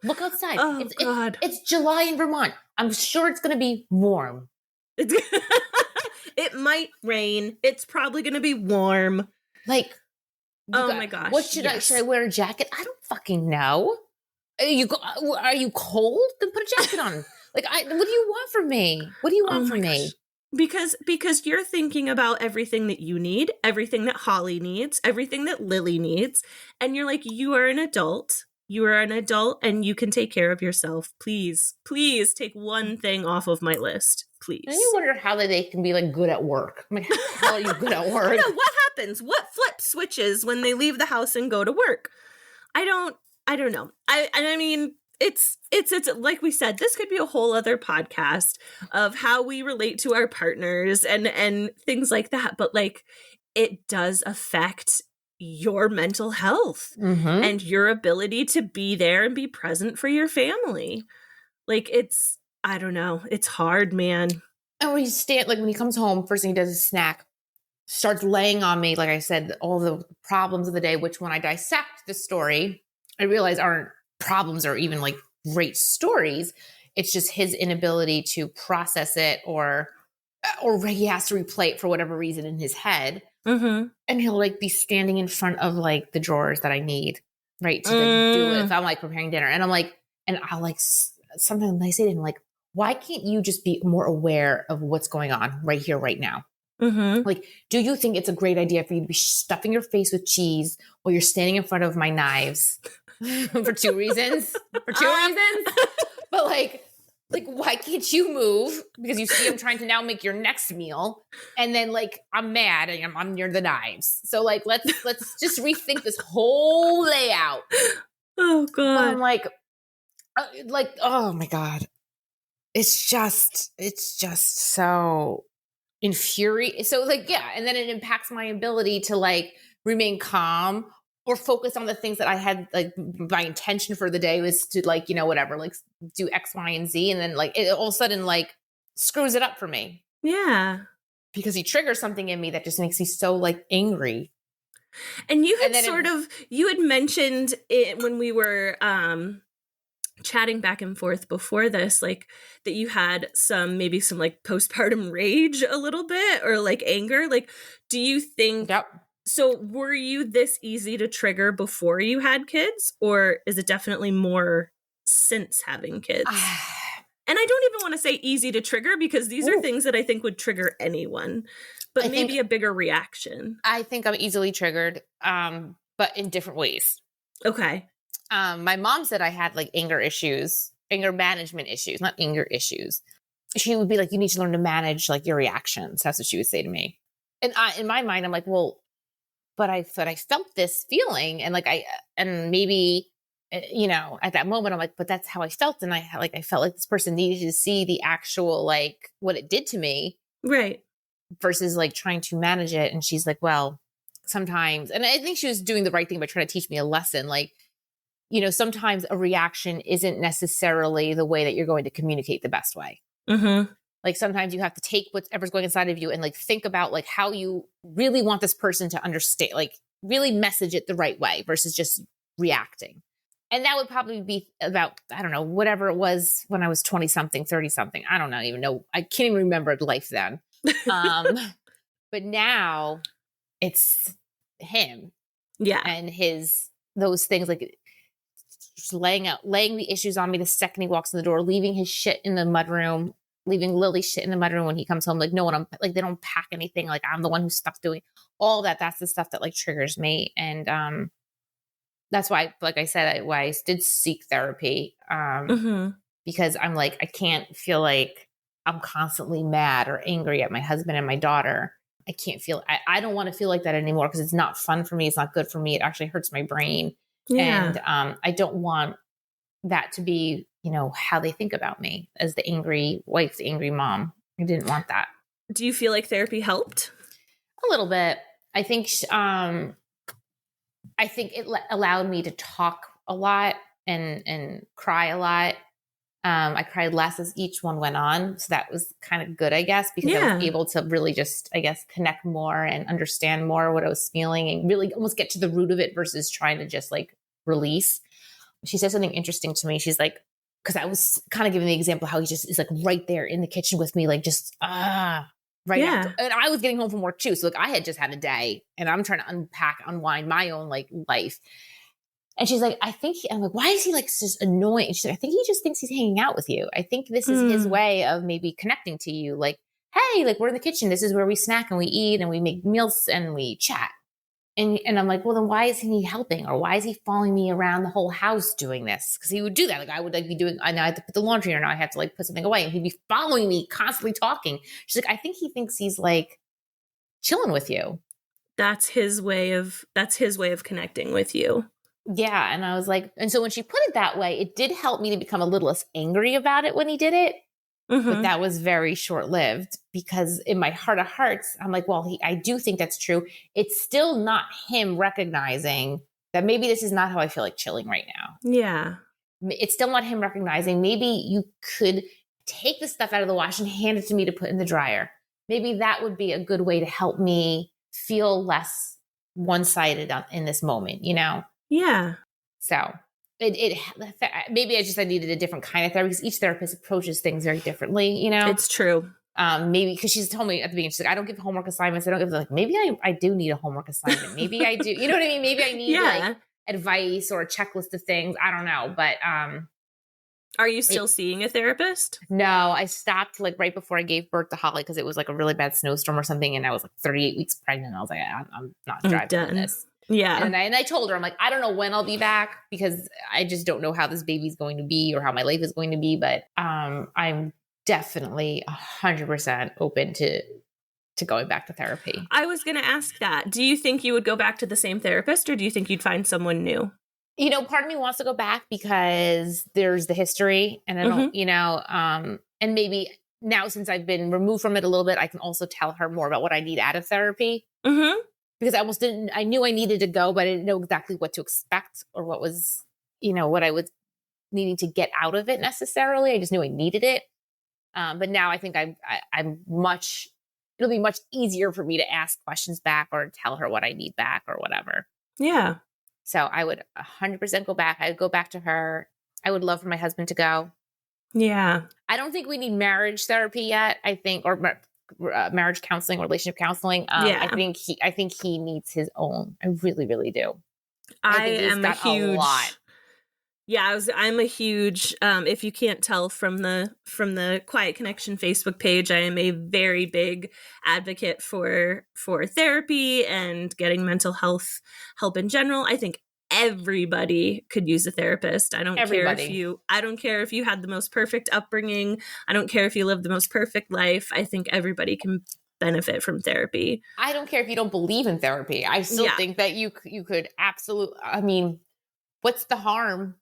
Look outside. Oh, God. It's July in Vermont. I'm sure it's going to be warm. It might rain. It's probably going to be warm. Like, my gosh. What should I wear a jacket? I don't fucking know. Are you cold? Then put a jacket on. Like, what do you want from me? What do you want from me? Because you're thinking about everything that you need, everything that Holly needs, everything that Lily needs. And you're like, you are an adult. You are an adult and you can take care of yourself. Please take one thing off of my list. Please. And you wonder how they can be like good at work. I'm like, how the hell are you good at work? I know, what happens? What flip switches when they leave the house and go to work? I don't know. I mean, it's like we said, this could be a whole other podcast of how we relate to our partners and things like that. But like, it does affect your mental health and your ability to be there and be present for your family. Like, I don't know. It's hard, man. And when he comes home, first thing he does is snack, starts laying on me, like I said, all the problems of the day, which when I dissect the story, I realize aren't problems or even like great stories. It's just his inability to process it or he has to replay it for whatever reason in his head. Mm-hmm. And he'll like be standing in front of like the drawers that I need, right, to then do it if I'm like preparing dinner. And I'm like, and I'll like, sometimes I say to him, like, why can't you just be more aware of what's going on right here, right now? Mm-hmm. Like, do you think it's a great idea for you to be stuffing your face with cheese while you're standing in front of my knives? For two reasons. But like, why can't you move? Because you see I'm trying to now make your next meal. And then like, I'm mad and I'm near the knives. So like, let's just rethink this whole layout. Oh, God. But I'm like, oh my God. It's just so infuriating. So like, yeah. And then it impacts my ability to like remain calm or focus on the things that I had, like my intention for the day was to like, you know, whatever, like do X, Y, and Z. And then like it all of a sudden like screws it up for me. Yeah. Because he triggers something in me that just makes me so like angry. And you had you had mentioned it when we were chatting back and forth before this, like that you had maybe some like postpartum rage a little bit or like anger. Like, do you think... Yep. So were you this easy to trigger before you had kids, or is it definitely more since having kids? And I don't even want to say easy to trigger because these are things that I think would trigger anyone, but maybe a bigger reaction. I think I'm easily triggered, but in different ways. Okay. My mom said I had like anger management issues, not anger issues. She would be like, you need to learn to manage like your reactions. That's what she would say to me. And in my mind, I'm like, well, but I thought I felt this feeling and like and maybe, you know, at that moment I'm like, but that's how I felt. And I felt like this person needed to see the actual, like what it did to me. Right. Versus like trying to manage it. And she's like, well, sometimes, and I think she was doing the right thing by trying to teach me a lesson. Like, sometimes a reaction isn't necessarily the way that you're going to communicate the best way. Mm-hmm. Like sometimes you have to take whatever's going inside of you and like think about like how you really want this person to understand, like really message it the right way versus just reacting. And that would probably be about, I don't know, whatever it was when I was 20 something, 30 something. I don't know, even know. I can't even remember life then. But now it's him. Yeah. And those things, like just laying the issues on me the second he walks in the door, leaving his shit in the mudroom, leaving Lily's shit in the mudroom when he comes home. Like no one, like they don't pack anything. Like I'm the one who's stuck doing all that. That's the stuff that like triggers me. And that's why, like I said, why I did seek therapy. Because I'm like, I can't feel like I'm constantly mad or angry at my husband and my daughter. I can't feel, I don't want to feel like that anymore because it's not fun for me. It's not good for me. It actually hurts my brain. Yeah. And I don't want that to be, how they think about me as the angry wife, the angry mom. I didn't want that. Do you feel like therapy helped? A little bit. I think it allowed me to talk a lot and cry a lot. I cried less as each one went on. So that was kind of good, I guess, because I was able to really just, I guess, connect more and understand more what I was feeling and really almost get to the root of it versus trying to just like release. She said something interesting to me. She's like, because I was kind of giving the example how he just is like right there in the kitchen with me, like just, right after. And I was getting home from work too. So like I had just had a day and I'm trying to unwind my own like life. And she's like, I'm like, why is he like just annoying? And she's like, I think he just thinks he's hanging out with you. I think this is his way of maybe connecting to you. Like, hey, like we're in the kitchen. This is where we snack and we eat and we make meals and we chat. And I'm like, well, then why isn't he helping? Or why is he following me around the whole house doing this? Because he would do that. Like I would like be doing, I now have to put the laundry or now I have to like put something away. And he'd be following me, constantly talking. She's like, I think he thinks he's like chilling with you. That's his way of connecting with you. Yeah. And I was like, and so when she put it that way, it did help me to become a little less angry about it when he did it. But that was very short-lived because in my heart of hearts, I'm like, well, I do think that's true. It's still not him recognizing that maybe this is not how I feel like chilling right now. Yeah. It's still not him recognizing maybe you could take the stuff out of the wash and hand it to me to put in the dryer. Maybe that would be a good way to help me feel less one-sided in this moment, Yeah. So maybe I needed a different kind of therapy because each therapist approaches things very differently, It's true. Maybe because she's told me at the beginning, she's like, I don't give homework assignments. I don't give like, maybe I do need a homework assignment. Maybe I do. You know what I mean? Maybe I need like advice or a checklist of things. I don't know. But are you still seeing a therapist? No, I stopped like right before I gave birth to Holly because it was like a really bad snowstorm or something. And I was like 38 weeks pregnant. I was like, I'm not driving on this. Yeah. And I told her, I'm like, I don't know when I'll be back because I just don't know how this baby's going to be or how my life is going to be. But I'm definitely 100% open to going back to therapy. I was going to ask that. Do you think you would go back to the same therapist or do you think you'd find someone new? Part of me wants to go back because there's the history and I don't, and maybe now since I've been removed from it a little bit, I can also tell her more about what I need out of therapy. Because I knew I needed to go, but I didn't know exactly what to expect or what was, what I was needing to get out of it necessarily. I just knew I needed it. But now I think it'll be much easier for me to ask questions back or tell her what I need back or whatever. Yeah. So I would 100% go back. I'd go back to her. I would love for my husband to go. Yeah. I don't think we need marriage therapy yet, I think, or marriage counseling, relationship counseling. I think he needs his own. I really, really do. I am a huge lot. Yeah, I'm a huge. If you can't tell from the Quiet Connection Facebook page, I am a very big advocate for therapy and getting mental health help in general. I think everybody could use a therapist. I don't care if you had the most perfect upbringing. I don't care if you lived the most perfect life. I think everybody can benefit from therapy. I don't care if you don't believe in therapy. I still think that you could absolutely. I mean, what's the harm?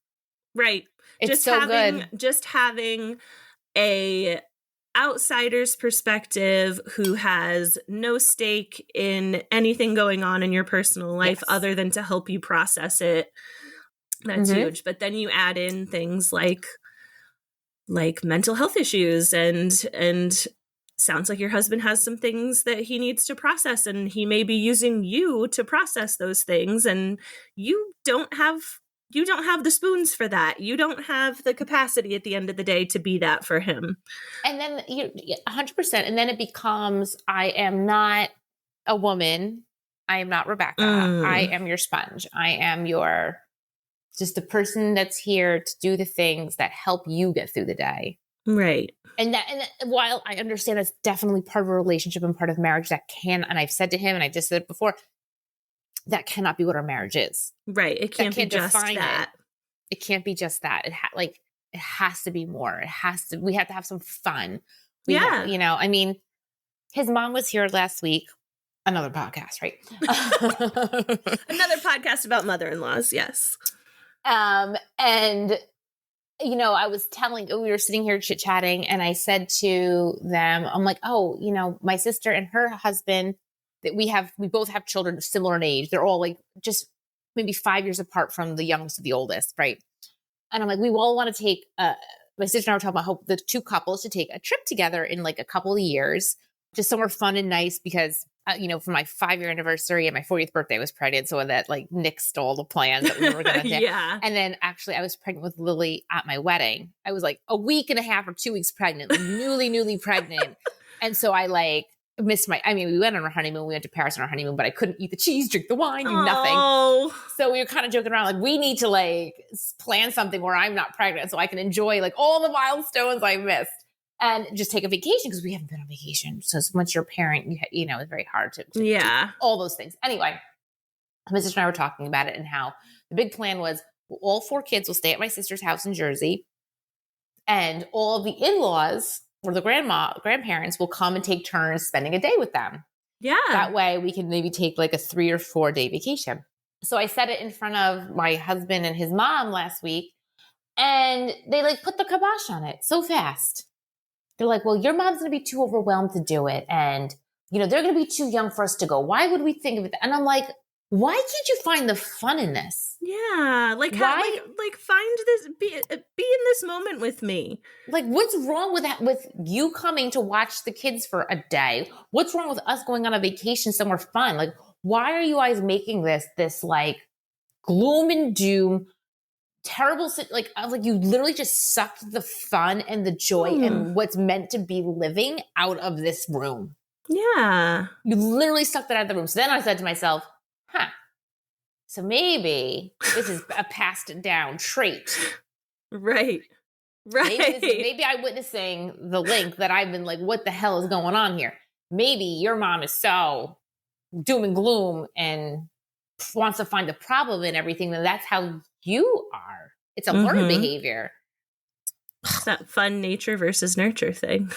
Right. It's so good. Just having a outsider's perspective who has no stake in anything going on in your personal life other than to help you process it. That's huge. But then you add in things like mental health issues and sounds like your husband has some things that he needs to process, and he may be using you to process those things, and you don't have the spoons for that. You don't have the capacity at the end of the day to be that for him. And then 100%. And then it becomes, I am not a woman. I am not Rebecca. I am your sponge. I am just the person that's here to do the things that help you get through the day. Right. And while I understand that's definitely part of a relationship and part of marriage, and I've said to him, and I just said it before, that cannot be what our marriage is. Right. It can't be just that. It can't be just that. It has to be more. We have to have some fun. I mean, his mom was here last week. Another podcast, right? Another podcast about mother-in-laws. Yes. And I was we were sitting here chit-chatting, and I said to them, I'm like, oh, my sister and her husband, that we both have children of similar in age. They're all like just maybe 5 years apart from the youngest to the oldest, right? And I'm like, we all want to take, my sister and I were talking about how the two couples should take a trip together in like a couple of years, just somewhere fun and nice, because for my 5-year anniversary and my 40th birthday, I was pregnant. So that like nixed all the plans that we were going to do. Yeah. And then actually I was pregnant with Lily at my wedding. I was like a week and a half or 2 weeks pregnant, like newly pregnant. And so I missed we went on our honeymoon. We went to Paris on our honeymoon, but I couldn't eat the cheese, drink the wine, do nothing. So we were kind of joking around, like, we need to plan something where I'm not pregnant so I can enjoy all the milestones I missed. And just take a vacation, because we haven't been on vacation. So once you're a parent, it's very hard to do all those things. Anyway, my sister and I were talking about it, and how the big plan was all 4 kids will stay at my sister's house in Jersey, and all of the in-laws or the grandparents will come and take turns spending a day with them. Yeah. That way we can maybe take a 3 or 4 day vacation. So I said it in front of my husband and his mom last week, and they put the kibosh on it so fast. They're like, well, your mom's going to be too overwhelmed to do it. And, they're going to be too young for us to go. Why would we think of it? And I'm like, why can't you find the fun in this? Yeah. Find this, be in this moment with me. What's wrong with that? With you coming to watch the kids for a day? What's wrong with us going on a vacation somewhere fun? Why are you guys making this gloom and doom, terrible, you literally just sucked the fun and the joy and what's meant to be living out of this room. Yeah. You literally sucked that out of the room. So then I said to myself, so maybe this is a passed down trait. Right. Maybe I'm witnessing the link that I've been what the hell is going on here? Maybe your mom is so doom and gloom and wants to find the problem in everything, then that's how you are. It's a learned behavior. It's that fun nature versus nurture thing.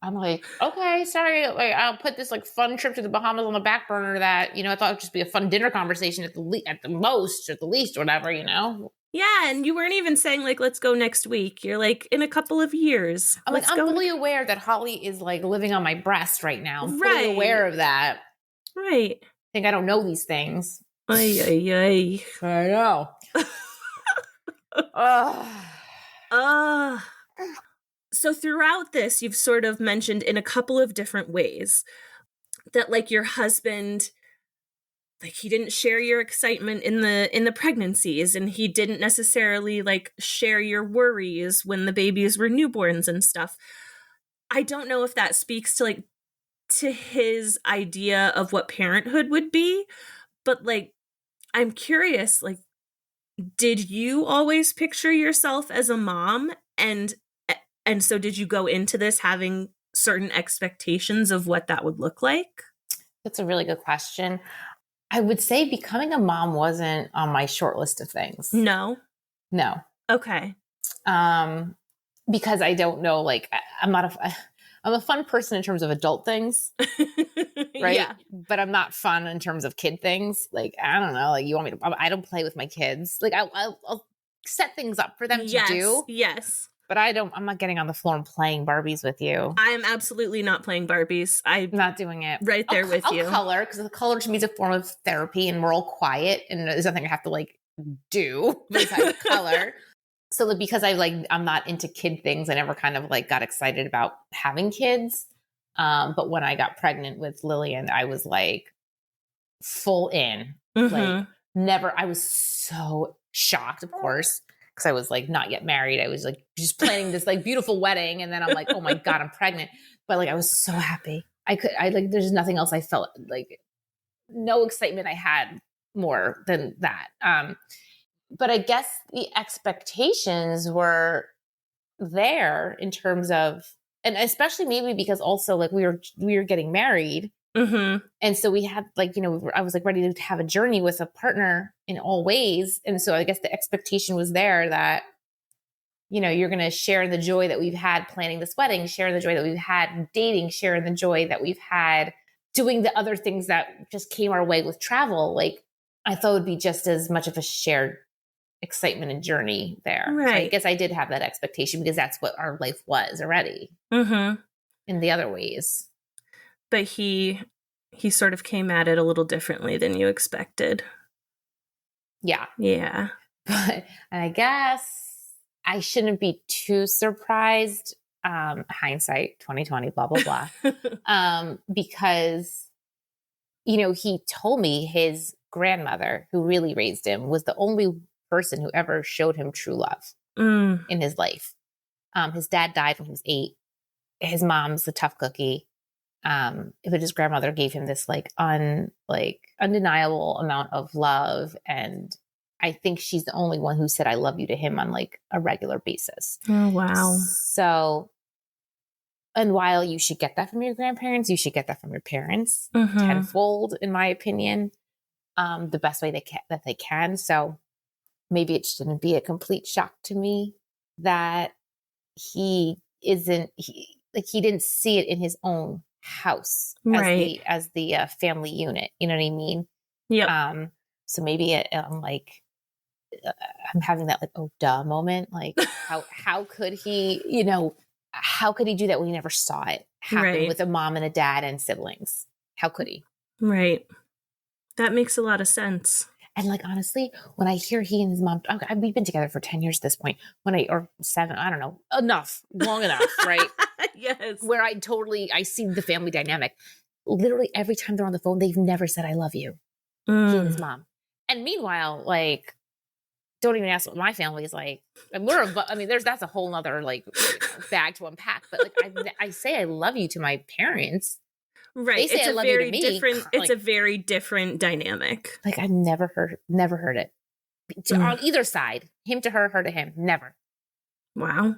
I'm like, okay, sorry. I'll put this fun trip to the Bahamas on the back burner that, I thought it would just be a fun dinner conversation at the least, whatever, Yeah. And you weren't even saying let's go next week. You're in a couple of years. I'm fully aware that Holly is living on my breast right now. I'm fully aware of that. Right. I think I don't know these things. Ay. I know. So throughout this, you've sort of mentioned in a couple of different ways that your husband, he didn't share your excitement in the pregnancies, and he didn't necessarily share your worries when the babies were newborns and stuff. I don't know if that speaks to his idea of what parenthood would be, but I'm curious, did you always picture yourself as a mom? And so did you go into this having certain expectations of what that would look like? That's a really good question. I would say becoming a mom wasn't on my short list of things. No. Because Okay. I don't know, I'm a fun person in terms of adult things, right? Yeah. But I'm not fun in terms of kid things. I don't know, you want me to, I don't play with my kids. I'll set things up for them to do. Yes. But I'm not getting on the floor and playing Barbies with you. I'm absolutely not playing Barbies. I'm not doing it. Right there with you. I'll color, because the color to me is a form of therapy, and we're all quiet, and there's nothing I have to like do besides color. So like, because I'm not into kid things, I never kind of like got excited about having kids. But when I got pregnant with Lillian, I was like full in. Like never, I was so shocked, of course, because I was like not yet married. I was like just planning this like beautiful wedding, and then I'm like, oh my God, I'm pregnant. But like I was so happy. I like, there's nothing else I felt like, no excitement I had more than that. But I guess the expectations were there in terms of, and especially maybe because also like we were getting married. And so we had like, I was like ready to have a journey with a partner in all ways. And so I guess the expectation was there that, you're going to share the joy that we've had planning this wedding, share the joy that we've had dating, share the joy that we've had doing the other things that just came our way with travel. Like I thought it would be just as much of a shared excitement and journey there. Right. So I guess I did have that expectation because that's what our life was already in the other ways. But he sort of came at it a little differently than you expected. Yeah. Yeah. And I guess I shouldn't be too surprised. Hindsight 2020, blah, blah, blah. Because, he told me his grandmother, who really raised him, was the only person who ever showed him true love in his life. His dad died when he was 8. His mom's a tough cookie. But his grandmother gave him this undeniable amount of love. And I think she's the only one who said, I love you to him on like a regular basis. Oh, wow. So, and while you should get that from your grandparents, you should get that from your parents tenfold, in my opinion, the best way that they can. So maybe it shouldn't be a complete shock to me that he didn't see it in his own house as the family unit. You know what I mean? Yeah. So maybe I'm like, I'm having that like, oh duh moment. Like how could he, how could he do that when he never saw it happen with a mom and a dad and siblings? How could he? Right. That makes a lot of sense. And like, honestly, when I hear he and his mom, we've been together for 10 years at this point, or 7, I don't know, long enough, right? Yes. Where I see the family dynamic. Literally every time they're on the phone, they've never said, I love you. He and his mom. And meanwhile, like, don't even ask what my family is like. And that's a whole nother like bag to unpack. But like, I say I love you to my parents. Right. They say It's I a love very you to me. different. It's a very different dynamic. Like I've never heard it on either side. Him to her, her to him. Never. Wow.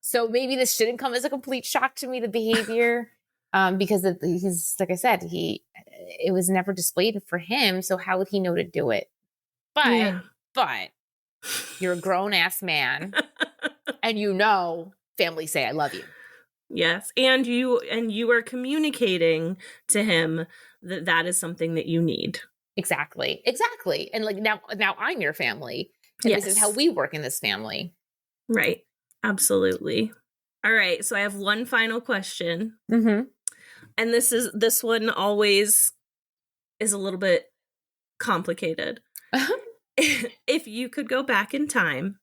So maybe this shouldn't come as a complete shock to me, the behavior, because he's like I said, it was never displayed for him. So how would he know to do it? But you're a grown ass man, and families say I love you. Yes, and you are communicating to him that is something that you need. Exactly. And like now I'm your family, and this is how we work in this family. Right. Absolutely. All right. So I have one final question, and this one always is a little bit complicated. If you could go back in time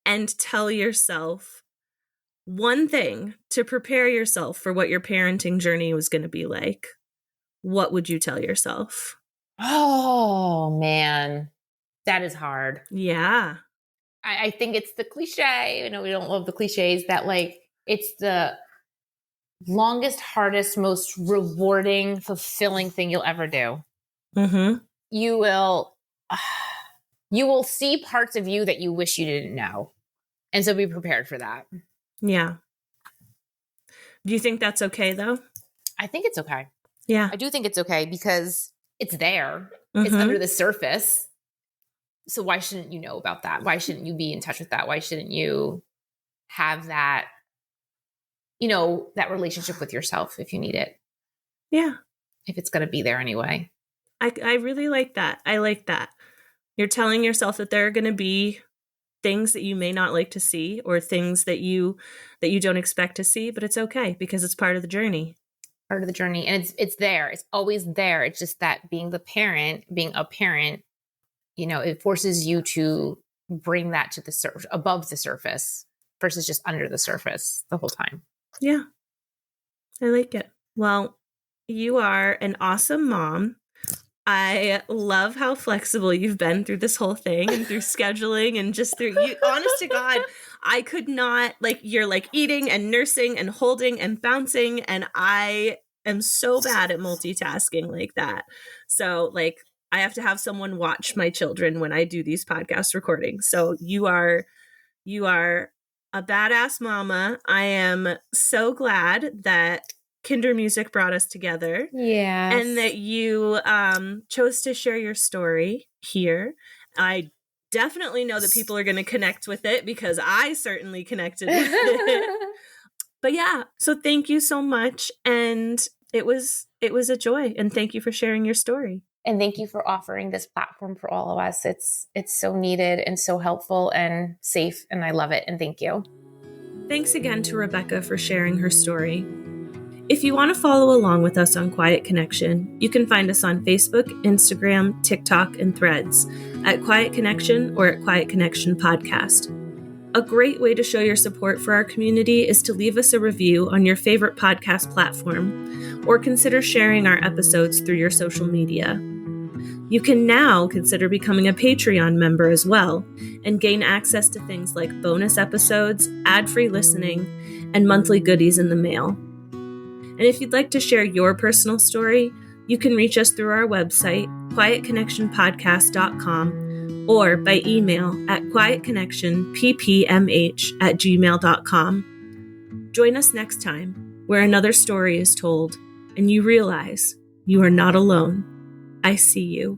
and tell yourself one thing to prepare yourself for what your parenting journey was going to be like, what would you tell yourself? Oh, man. That is hard. Yeah. I think it's the cliche. I know we don't love the cliches, that like it's the longest, hardest, most rewarding, fulfilling thing you'll ever do. You will see parts of you that you wish you didn't know. And so be prepared for that. Yeah. Do you think that's okay, though? I think it's okay. Yeah. I do think it's okay because it's there. It's under the surface. So why shouldn't you know about that? Why shouldn't you be in touch with that? Why shouldn't you have that, that relationship with yourself if you need it? Yeah. If it's going to be there anyway. I really like that. I like that. You're telling yourself that there are going to be things that you may not like to see, or things that you don't expect to see, but it's okay because it's part of the journey. Part of the journey. And it's there. It's always there. It's just that being a parent, it forces you to bring that to the surface, above the surface versus just under the surface the whole time. Yeah. I like it. Well, you are an awesome mom. I love how flexible you've been through this whole thing and through scheduling and just through you. Honest to God, I could not, you're eating and nursing and holding and bouncing. And I am so bad at multitasking like that. So I have to have someone watch my children when I do these podcast recordings. So you are a badass mama. I am so glad that Kinder Music brought us together. Yeah. And that you chose to share your story here. I definitely know that people are going to connect with it because I certainly connected with it. But yeah, so thank you so much. And it was a joy. And thank you for sharing your story. And thank you for offering this platform for all of us. It's so needed and so helpful and safe. And I love it. And thank you. Thanks again to Rebecca for sharing her story. If you want to follow along with us on Quiet Connection, you can find us on Facebook, Instagram, TikTok, and Threads at Quiet Connection or at Quiet Connection Podcast. A great way to show your support for our community is to leave us a review on your favorite podcast platform or consider sharing our episodes through your social media. You can now consider becoming a Patreon member as well and gain access to things like bonus episodes, ad-free listening, and monthly goodies in the mail. And if you'd like to share your personal story, you can reach us through our website, quietconnectionpodcast.com, or by email at quietconnectionppmh@gmail.com. Join us next time, where another story is told, and you realize you are not alone. I see you.